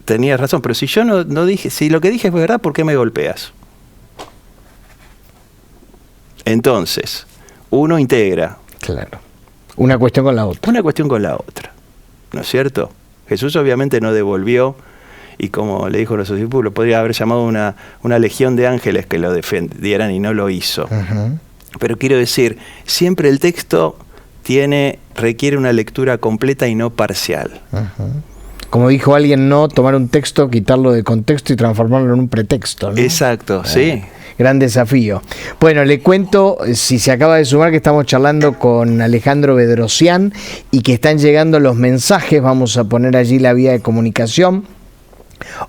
tenías razón, pero si yo no dije, si lo que dije fue verdad, ¿por qué me golpeas? Entonces, uno integra.
Claro. Una cuestión con la otra.
Una cuestión con la otra, ¿no es cierto? Jesús obviamente no devolvió, y como le dijo a los discípulos, podría haber llamado una legión de ángeles que lo defendieran y no lo hizo.
Ujú.
Pero quiero decir, siempre el texto requiere una lectura completa y no parcial.
Ujú. Como dijo alguien, no tomar un texto, quitarlo de contexto y transformarlo en un pretexto, ¿no?
Exacto, sí.
Gran desafío. Bueno, le cuento, si se acaba de sumar, que estamos charlando con Alejandro Bedrosian y que están llegando los mensajes. Vamos a poner allí la vía de comunicación.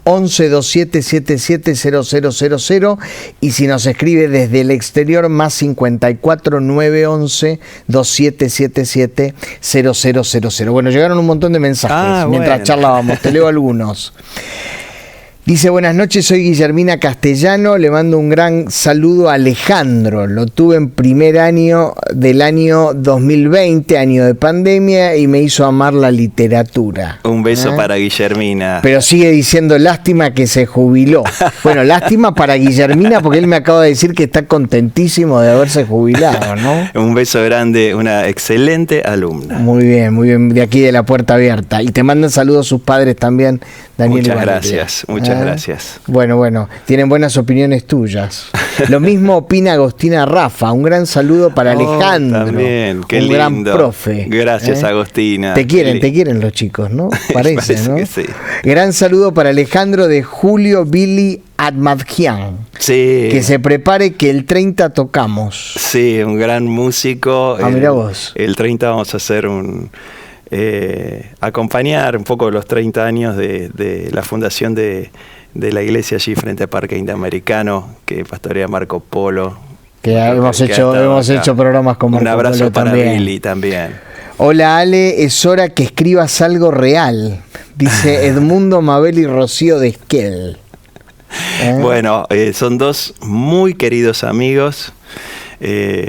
11-2777-0000, y si nos escribe desde el exterior, más 54-911-2777-0000. Bueno, llegaron un montón de mensajes mientras charlábamos, te leo algunos. Dice: buenas noches, soy Guillermina Castellano, le mando un gran saludo a Alejandro, lo tuve en primer año del año 2020, año de pandemia, y me hizo amar la literatura.
Un beso para Guillermina.
Pero sigue diciendo, lástima que se jubiló. Bueno, lástima para Guillermina, porque él me acaba de decir que está contentísimo de haberse jubilado, ¿no?
Un beso grande, una excelente alumna.
Muy bien, de aquí de la puerta abierta. Y te mandan saludos sus padres también, Daniel y Valeria.
Muchas gracias.
Bueno, tienen buenas opiniones tuyas. Lo mismo opina Agostina Rafa. Un gran saludo para Alejandro.
También, qué
un
lindo.
Gran profe.
Gracias, Agostina.
Te quieren los chicos, ¿no? Parece, ¿no?
Que sí.
Gran saludo para Alejandro de Julio Billy Admadjian.
Sí.
Que se prepare que el 30 tocamos.
Sí, un gran músico.
Mira vos.
El 30 vamos a hacer acompañar un poco los 30 años de la fundación de la iglesia allí frente a Parque Interamericano, que pastorea Marco Polo.
Que hemos hecho programas con Marco Polo.
Un abrazo para
también.
Billy también.
Hola Ale, es hora que escribas algo real, dice Edmundo, Mabel y Rocío de Esquel.
Bueno, son dos muy queridos amigos.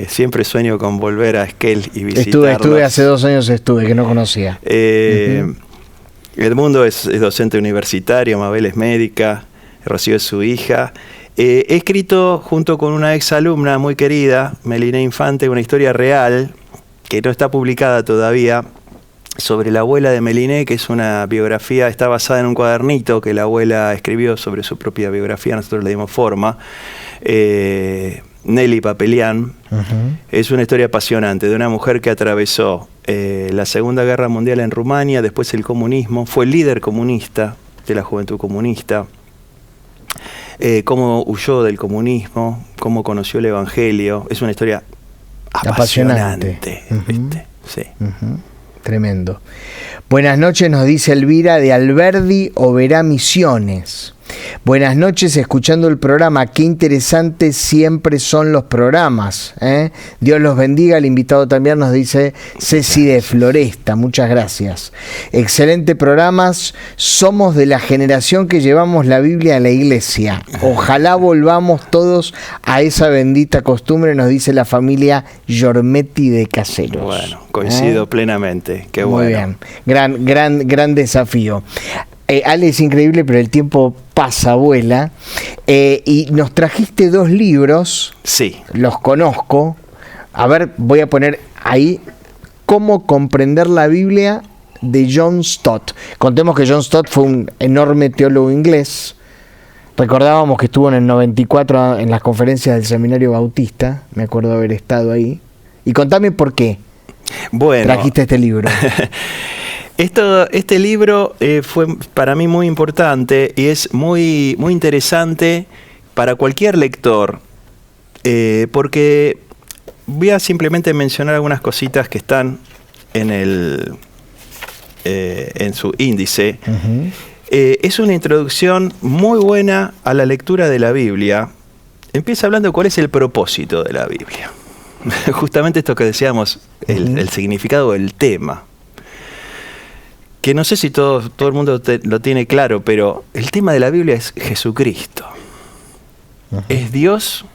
Siempre sueño con volver a Esquel y visitarlos.
Estuve hace 2 años, que no conocía.
Edmundo es docente universitario, Mabel es médica, Rocío es su hija. He escrito junto con una exalumna muy querida, Meliné Infante, una historia real que no está publicada todavía, sobre la abuela de Meliné, que es una biografía, está basada en un cuadernito que la abuela escribió sobre su propia biografía, nosotros le dimos forma. Nelly Papelian. Es una historia apasionante de una mujer que atravesó la Segunda Guerra Mundial en Rumania, después el comunismo, fue líder comunista de la Juventud Comunista, cómo huyó del comunismo, cómo conoció el Evangelio. Es una historia apasionante. ¿Viste? Sí.
Tremendo. Buenas noches, nos dice Elvira de Alberdi, Oberá, Misiones. Buenas noches, escuchando el programa. Qué interesantes siempre son los programas, ¿eh? Dios los bendiga. El invitado también nos dice Ceci de Floresta. Muchas gracias. Excelente programas. Somos de la generación que llevamos la Biblia a la iglesia. Ojalá volvamos todos a esa bendita costumbre, nos dice la familia Giormetti de Caseros.
Bueno, coincido plenamente. Qué bueno.
Muy bien. Gran desafío. Ale, es increíble, pero el tiempo pasa, vuela. Y nos trajiste 2 libros.
Sí.
Los conozco. A ver, voy a poner ahí Cómo comprender la Biblia, de John Stott. Contemos que John Stott fue un enorme teólogo inglés. Recordábamos que estuvo en el 94 en las conferencias del Seminario Bautista. Me acuerdo haber estado ahí. Y contame por qué trajiste este libro.
Este libro fue para mí muy importante y es muy, muy interesante para cualquier lector, porque voy a simplemente mencionar algunas cositas que están en su índice. Es una introducción muy buena a la lectura de la Biblia. Empieza hablando de cuál es el propósito de la Biblia. Justamente esto que decíamos, el significado del tema. Que no sé si todo el mundo lo tiene claro, pero el tema de la Biblia es Jesucristo. Es Dios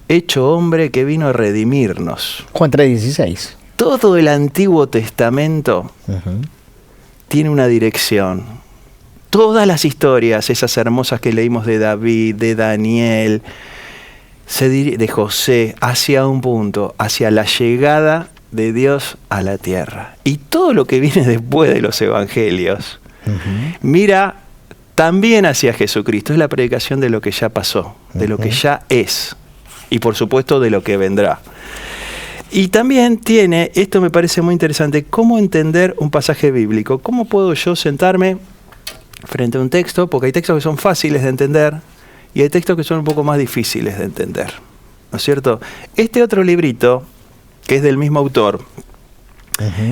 hecho hombre que vino a redimirnos.
Juan 3:16.
Todo el Antiguo Testamento tiene una dirección. Todas las historias, esas hermosas que leímos de David, de Daniel, de José, hacia un punto, hacia la llegada de Dios a la tierra. Y todo lo que viene después de los evangelios Mira también hacia Jesucristo. Es la predicación de lo que ya pasó, de lo que ya es y por supuesto de lo que vendrá. Y también tiene, esto me parece muy interesante, cómo entender un pasaje bíblico. ¿Cómo puedo yo sentarme frente a un texto? Porque hay textos que son fáciles de entender y hay textos que son un poco más difíciles de entender, ¿no es cierto? Este otro librito, que es del mismo autor,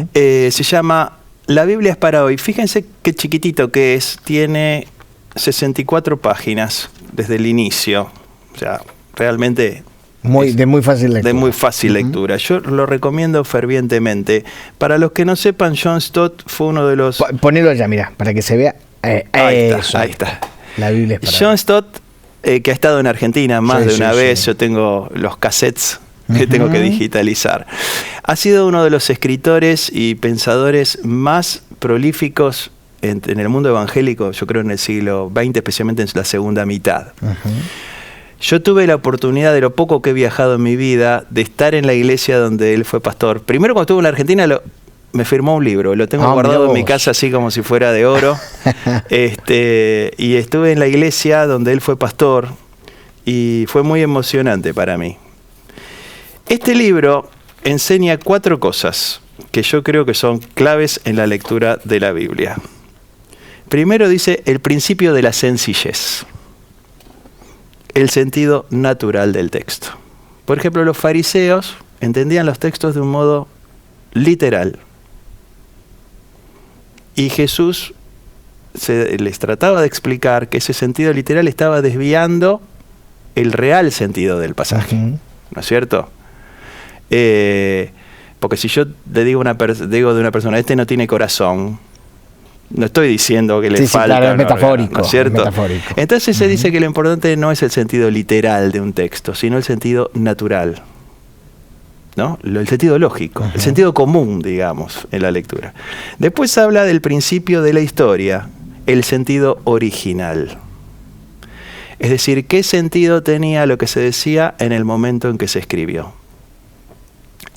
se llama La Biblia es para hoy. Fíjense qué chiquitito que es, tiene 64 páginas desde el inicio, o sea, realmente...
de muy fácil lectura.
De muy fácil lectura. Yo lo recomiendo fervientemente. Para los que no sepan, John Stott fue uno de los...
Ponelo allá, mira, para que se vea.
Ahí está.
La Biblia es para
John Stott, que ha estado en Argentina más de una vez, yo tengo los cassettes que tengo que digitalizar. Ha sido uno de los escritores y pensadores más prolíficos en el mundo evangélico, yo creo en el siglo XX, especialmente en la segunda mitad. Yo tuve la oportunidad, de lo poco que he viajado en mi vida, de estar en la iglesia donde él fue pastor. Primero, cuando estuve en la Argentina, me firmó un libro, lo tengo guardado en mi casa así como si fuera de oro. Y estuve en la iglesia donde él fue pastor y fue muy emocionante para mí. Este libro enseña 4 cosas que yo creo que son claves en la lectura de la Biblia. Primero dice el principio de la sencillez, el sentido natural del texto. Por ejemplo, los fariseos entendían los textos de un modo literal. Y Jesús les trataba de explicar que ese sentido literal estaba desviando el real sentido del pasaje. ¿No es cierto? Porque si yo le digo de una persona, este no tiene corazón, no estoy diciendo que le falta.
Claro, es metafórico,
¿no es cierto?
Es metafórico.
Entonces se dice que lo importante no es el sentido literal de un texto, sino el sentido natural, ¿no? El sentido lógico, el sentido común, digamos, en la lectura. Después habla del principio de la historia, el sentido original. Es decir, qué sentido tenía lo que se decía en el momento en que se escribió.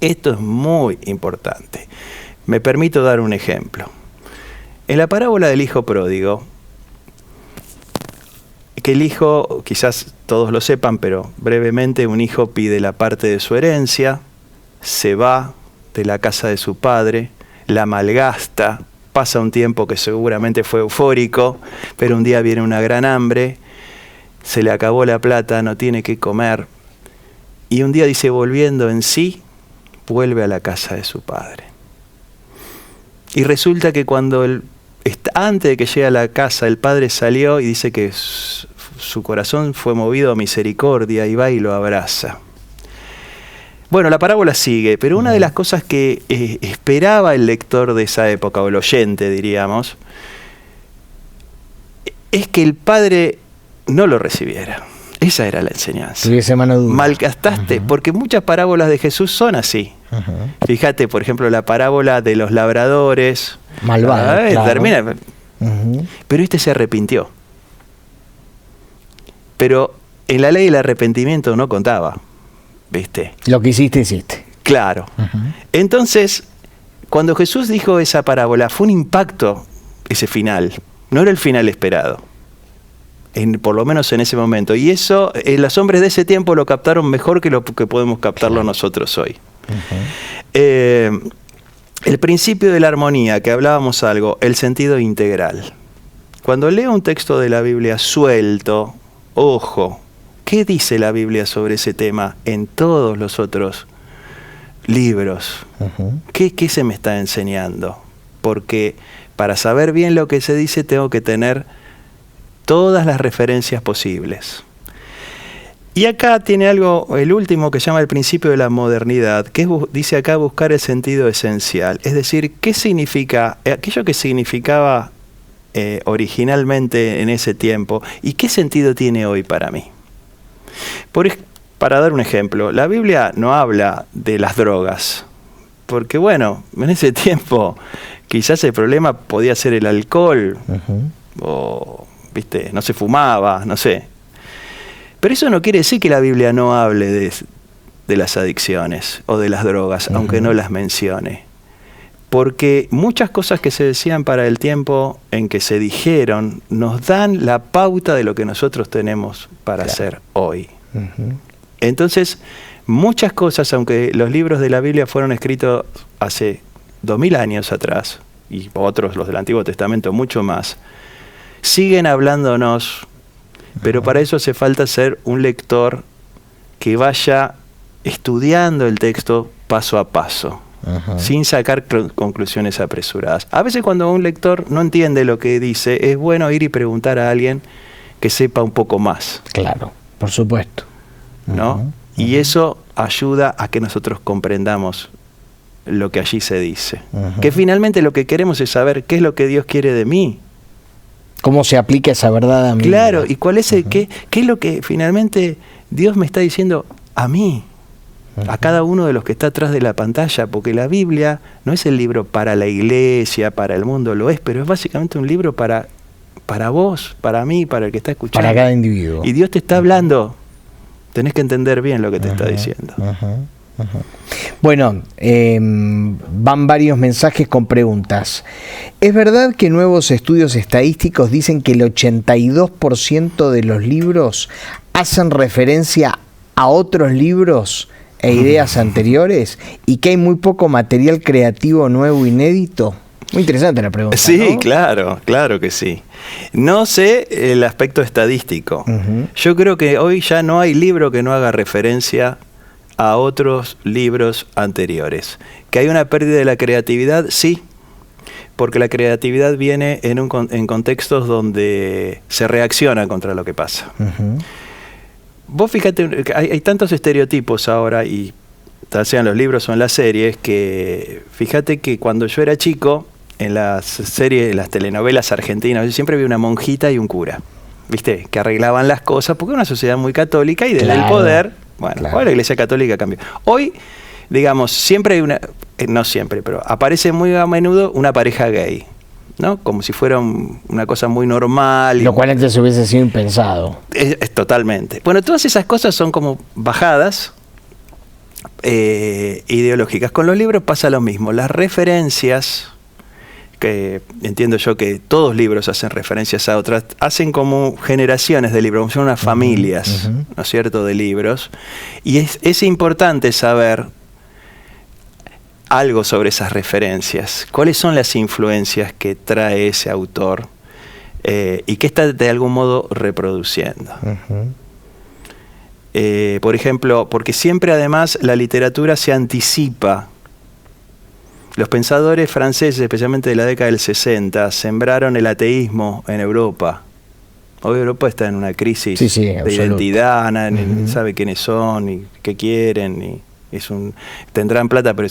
Esto es muy importante. Me permito dar un ejemplo. En la parábola del hijo pródigo, que el hijo, quizás todos lo sepan, pero brevemente, un hijo pide la parte de su herencia, se va de la casa de su padre, la malgasta, pasa un tiempo que seguramente fue eufórico, pero un día viene una gran hambre, se le acabó la plata, no tiene qué comer, y un día dice, volviendo en sí, vuelve a la casa de su padre. Y resulta que cuando antes de que llegue a la casa, el padre salió y dice que su corazón fue movido a misericordia y va y lo abraza. Bueno, la parábola sigue, pero una de las cosas que esperaba el lector de esa época, o el oyente, diríamos, es que el padre no lo recibiera. Esa era la enseñanza.
Tuviese mano dura.
Malgastaste, porque muchas parábolas de Jesús son así. Fíjate, por ejemplo, la parábola de los labradores.
Malvado, claro.
Termina. Pero este se arrepintió. Pero en la ley el arrepentimiento no contaba, ¿viste?
Lo que hiciste, hiciste.
Claro. Entonces, cuando Jesús dijo esa parábola, fue un impacto ese final. No era el final esperado. Por lo menos en ese momento. Y eso, los hombres de ese tiempo lo captaron mejor que lo que podemos captarlo nosotros hoy. El principio de la armonía, que hablábamos algo, el sentido integral. Cuando leo un texto de la Biblia suelto, ojo, ¿qué dice la Biblia sobre ese tema en todos los otros libros? ¿Qué se me está enseñando? Porque para saber bien lo que se dice tengo que tener todas las referencias posibles. Y acá tiene algo, el último, que se llama el principio de la modernidad, que dice acá buscar el sentido esencial. Es decir, ¿qué significa aquello que significaba originalmente en ese tiempo y qué sentido tiene hoy para mí? Para dar un ejemplo, la Biblia no habla de las drogas, porque bueno, en ese tiempo quizás el problema podía ser el alcohol, o ¿viste? No se fumaba, no sé. Pero eso no quiere decir que la Biblia no hable de las adicciones o de las drogas, aunque no las mencione. porque muchas cosas que se decían para el tiempo en que se dijeron nos dan la pauta de lo que nosotros tenemos para hacer hoy. Entonces, muchas cosas, aunque los libros de la Biblia fueron escritos hace 2000 años atrás, y otros, los del Antiguo Testamento, mucho más, siguen hablándonos, pero para eso hace falta ser un lector que vaya estudiando el texto paso a paso. Sin sacar conclusiones apresuradas. A veces cuando un lector no entiende lo que dice, es bueno ir y preguntar a alguien que sepa un poco más.
Claro, por supuesto.
¿No? Y eso ayuda a que nosotros comprendamos lo que allí se dice. Que finalmente lo que queremos es saber qué es lo que Dios quiere de mí.
¿Cómo se aplica esa verdad a mí?
Claro, y cuál es qué es lo que finalmente Dios me está diciendo a mí. A cada uno de los que está atrás de la pantalla, porque la Biblia no es el libro para la iglesia, para el mundo, lo es, pero es básicamente un libro para vos, para mí, para el que está escuchando.
Para cada individuo.
Y Dios te está hablando, tenés que entender bien lo que te está diciendo.
Bueno, van varios mensajes con preguntas. ¿Es verdad que nuevos estudios estadísticos dicen que el 82% de los libros hacen referencia a otros libros e ideas anteriores y que hay muy poco material creativo nuevo inédito? Muy interesante la pregunta.
Sí,
¿no?
claro que sí. No sé el aspecto estadístico. Yo creo que hoy ya no hay libro que no haga referencia a otros libros anteriores. ¿Que hay una pérdida de la creatividad? Sí, porque la creatividad viene en contextos donde se reacciona contra lo que pasa. Vos fíjate, hay tantos estereotipos ahora, y tal sean los libros o en las series, que fíjate que cuando yo era chico, en las series, las telenovelas argentinas, yo siempre vi una monjita y un cura, ¿viste? Que arreglaban las cosas, porque es una sociedad muy católica y desde el poder, hoy la Iglesia Católica cambió. Hoy, digamos, siempre hay no siempre, pero aparece muy a menudo una pareja gay, ¿no? Como si fuera una cosa muy normal.
Lo cual antes hubiese sido impensado.
Es totalmente. Bueno, todas esas cosas son como bajadas ideológicas. Con los libros pasa lo mismo. Las referencias, que entiendo yo que todos libros hacen referencias a otras, hacen como generaciones de libros, son unas familias, ¿no es cierto?, de libros. Y es importante saber algo sobre esas referencias. ¿Cuáles son las influencias que trae ese autor y que está de algún modo reproduciendo? Por ejemplo, porque siempre además la literatura se anticipa. Los pensadores franceses, especialmente de la década del 60, sembraron el ateísmo en Europa. Hoy Europa está en una crisis de identidad, nadie sabe quiénes son y qué quieren, y tendrán plata, pero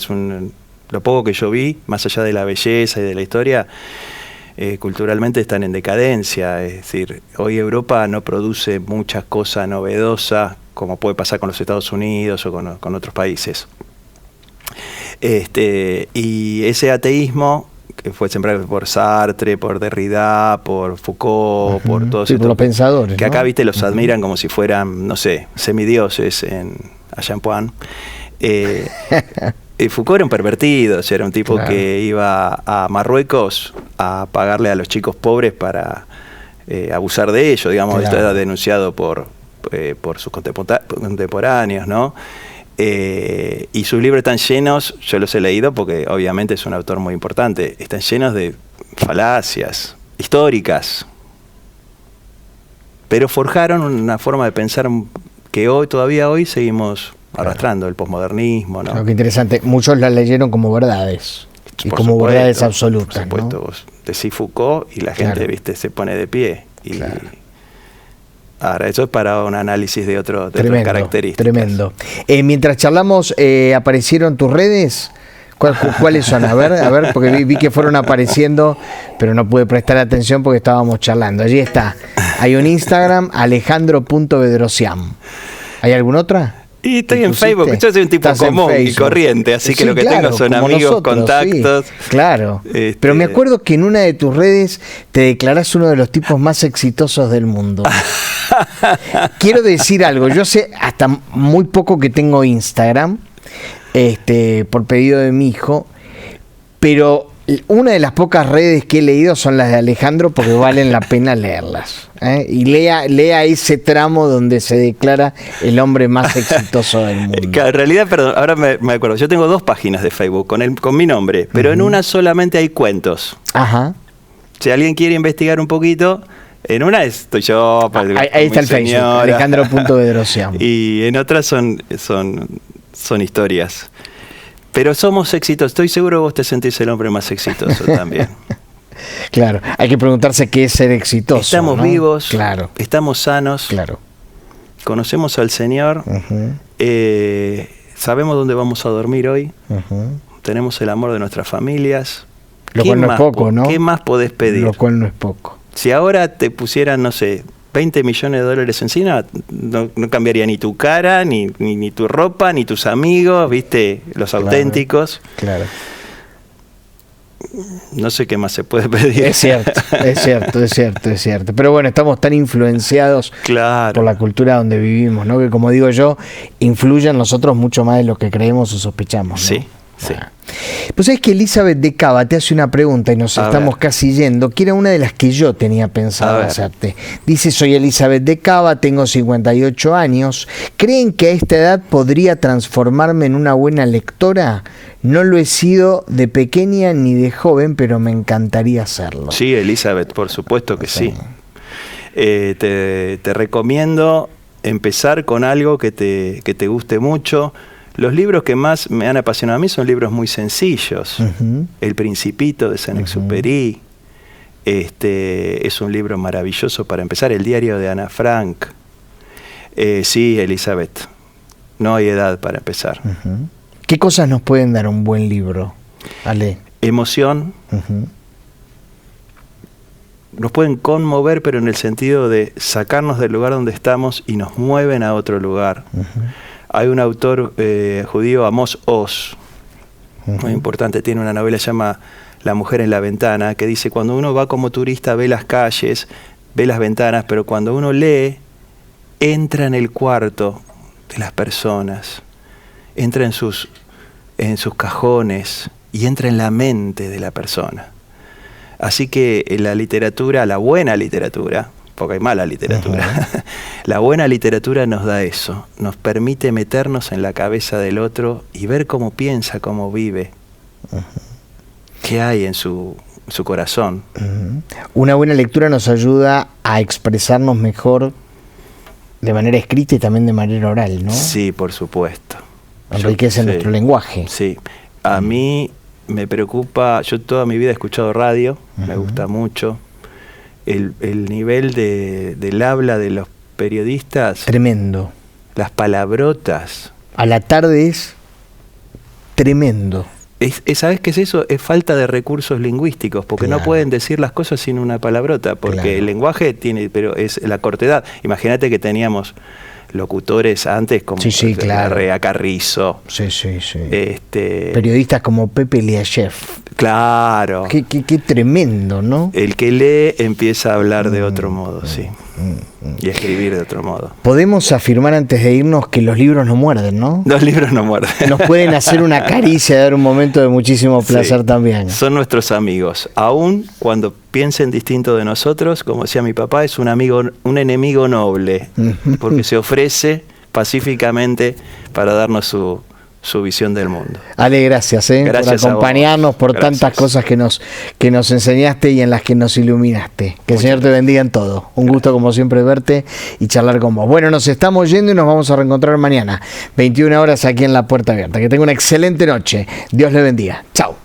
lo poco que yo vi, más allá de la belleza y de la historia, culturalmente están en decadencia. Es decir, hoy Europa no produce muchas cosas novedosas como puede pasar con los Estados Unidos o con otros países. Y ese ateísmo que fue sembrado por Sartre, por Derrida, por Foucault, por todos
estos, por los pensadores,
que acá, viste, los admiran como si fueran, no sé, semidioses allá en Puan. Foucault era un pervertido, o sea, era un tipo que iba a Marruecos a pagarle a los chicos pobres para abusar de ellos, digamos. Esto era denunciado por sus contemporáneos, ¿no? Y sus libros están llenos, yo los he leído porque obviamente es un autor muy importante, están llenos de falacias históricas, pero forjaron una forma de pensar que todavía hoy seguimos arrastrando, el posmodernismo, ¿no?
Qué interesante, muchos la leyeron como verdades, y como verdades absolutas.
Por supuesto, ¿no? Vos decís Foucault y la gente, viste, se pone de pie. Ahora, eso es para un análisis de otras características. Tremendo.
Mientras charlamos, ¿aparecieron tus redes? ¿Cuáles son? A ver, porque vi que fueron apareciendo, pero no pude prestar atención porque estábamos charlando. Allí está. Hay un Instagram, alejandro.bedrosian. ¿Hay alguna otra?
Y estoy en Facebook. Yo soy un tipo común y corriente, así que lo que tengo son amigos, nosotros, contactos.
Sí, claro. Pero me acuerdo que en una de tus redes te declarás uno de los tipos más exitosos del mundo. Quiero decir algo. Yo sé hasta muy poco que tengo Instagram, por pedido de mi hijo, pero una de las pocas redes que he leído son las de Alejandro porque valen la pena leerlas. Y lea ese tramo donde se declara el hombre más exitoso del mundo.
En realidad, perdón, ahora me acuerdo, yo tengo 2 páginas de Facebook con mi nombre, pero en una solamente hay cuentos.
Ajá.
Si alguien quiere investigar un poquito, en una estoy yo.
Ahí está el Facebook, Alejandro.Bedrosian.
Y en otras son historias. Pero somos exitosos. Estoy seguro que vos te sentís el hombre más exitoso también.
Claro, hay que preguntarse qué es ser exitoso.
Estamos vivos,
claro.
Estamos sanos,
claro.
Conocemos al Señor, sabemos dónde vamos a dormir hoy, tenemos el amor de nuestras familias.
Lo cual no es poco, ¿no?
¿Qué más podés pedir?
Lo cual no es poco.
Si ahora te pusieran, no sé, 20 millones de dólares encima, no cambiaría ni tu cara, ni tu ropa, ni tus amigos, ¿viste? Los auténticos.
Claro.
No sé qué más se puede pedir.
Es cierto. Pero bueno, estamos tan influenciados por la cultura donde vivimos, ¿no? Que como digo yo, influye en nosotros mucho más de lo que creemos o sospechamos, ¿no?
Sí.
Pues es que Elizabeth de Cava te hace una pregunta y nos estamos casi yendo, que era una de las que yo tenía pensado hacerte. Dice: soy Elizabeth de Cava, tengo 58 años. ¿Creen que a esta edad podría transformarme en una buena lectora? No lo he sido de pequeña ni de joven, pero me encantaría hacerlo.
Sí, Elizabeth, por supuesto que sí. Te recomiendo empezar con algo que te guste mucho. Los libros que más me han apasionado a mí son libros muy sencillos. El Principito de Saint-Exupéry es un libro maravilloso para empezar. El diario de Ana Frank. Sí, Elizabeth, no hay edad para empezar.
¿Qué cosas nos pueden dar un buen libro, Ale?
Emoción. Nos pueden conmover, pero en el sentido de sacarnos del lugar donde estamos y nos mueven a otro lugar. Hay un autor judío, Amos Oz, muy importante, tiene una novela que se llama La mujer en la ventana, que dice: cuando uno va como turista ve las calles, ve las ventanas, pero cuando uno lee, entra en el cuarto de las personas, entra en sus cajones y entra en la mente de la persona. Así que la literatura, la buena literatura, porque hay mala literatura, la buena literatura nos da eso, nos permite meternos en la cabeza del otro y ver cómo piensa, cómo vive, qué hay en su corazón.
Una buena lectura nos ayuda a expresarnos mejor de manera escrita y también de manera oral, ¿no?
Sí, por supuesto.
Enriquece nuestro lenguaje.
Sí, a mí me preocupa, yo toda mi vida he escuchado radio, me gusta mucho. El nivel del habla de los periodistas.
Tremendo.
Las palabrotas.
A la tarde es tremendo.
¿Sabes qué es eso? Es falta de recursos lingüísticos, porque no pueden decir las cosas sin una palabrota, porque el lenguaje pero es la cortedad. Imagínate que teníamos locutores antes como Larrea Carrizo.
Periodistas como Pepe Liachev.
Claro.
Qué tremendo, ¿no?
El que lee empieza a hablar de otro modo, y a escribir de otro modo.
Podemos afirmar antes de irnos que los libros no muerden, ¿no?
Los libros no muerden.
Nos pueden hacer una caricia, dar un momento de muchísimo placer también.
Son nuestros amigos. Aún cuando piensen distinto de nosotros, como decía mi papá, es un enemigo noble, porque se ofrece pacíficamente para darnos su visión del mundo.
Ale, gracias,
gracias
por acompañarnos, por tantas cosas que nos enseñaste y en las que nos iluminaste. Que el Señor te bendiga en todo. Un gusto como siempre verte y charlar con vos. Bueno, nos estamos yendo y nos vamos a reencontrar mañana, 21 horas aquí en La Puerta Abierta. Que tenga una excelente noche. Dios le bendiga. Chao.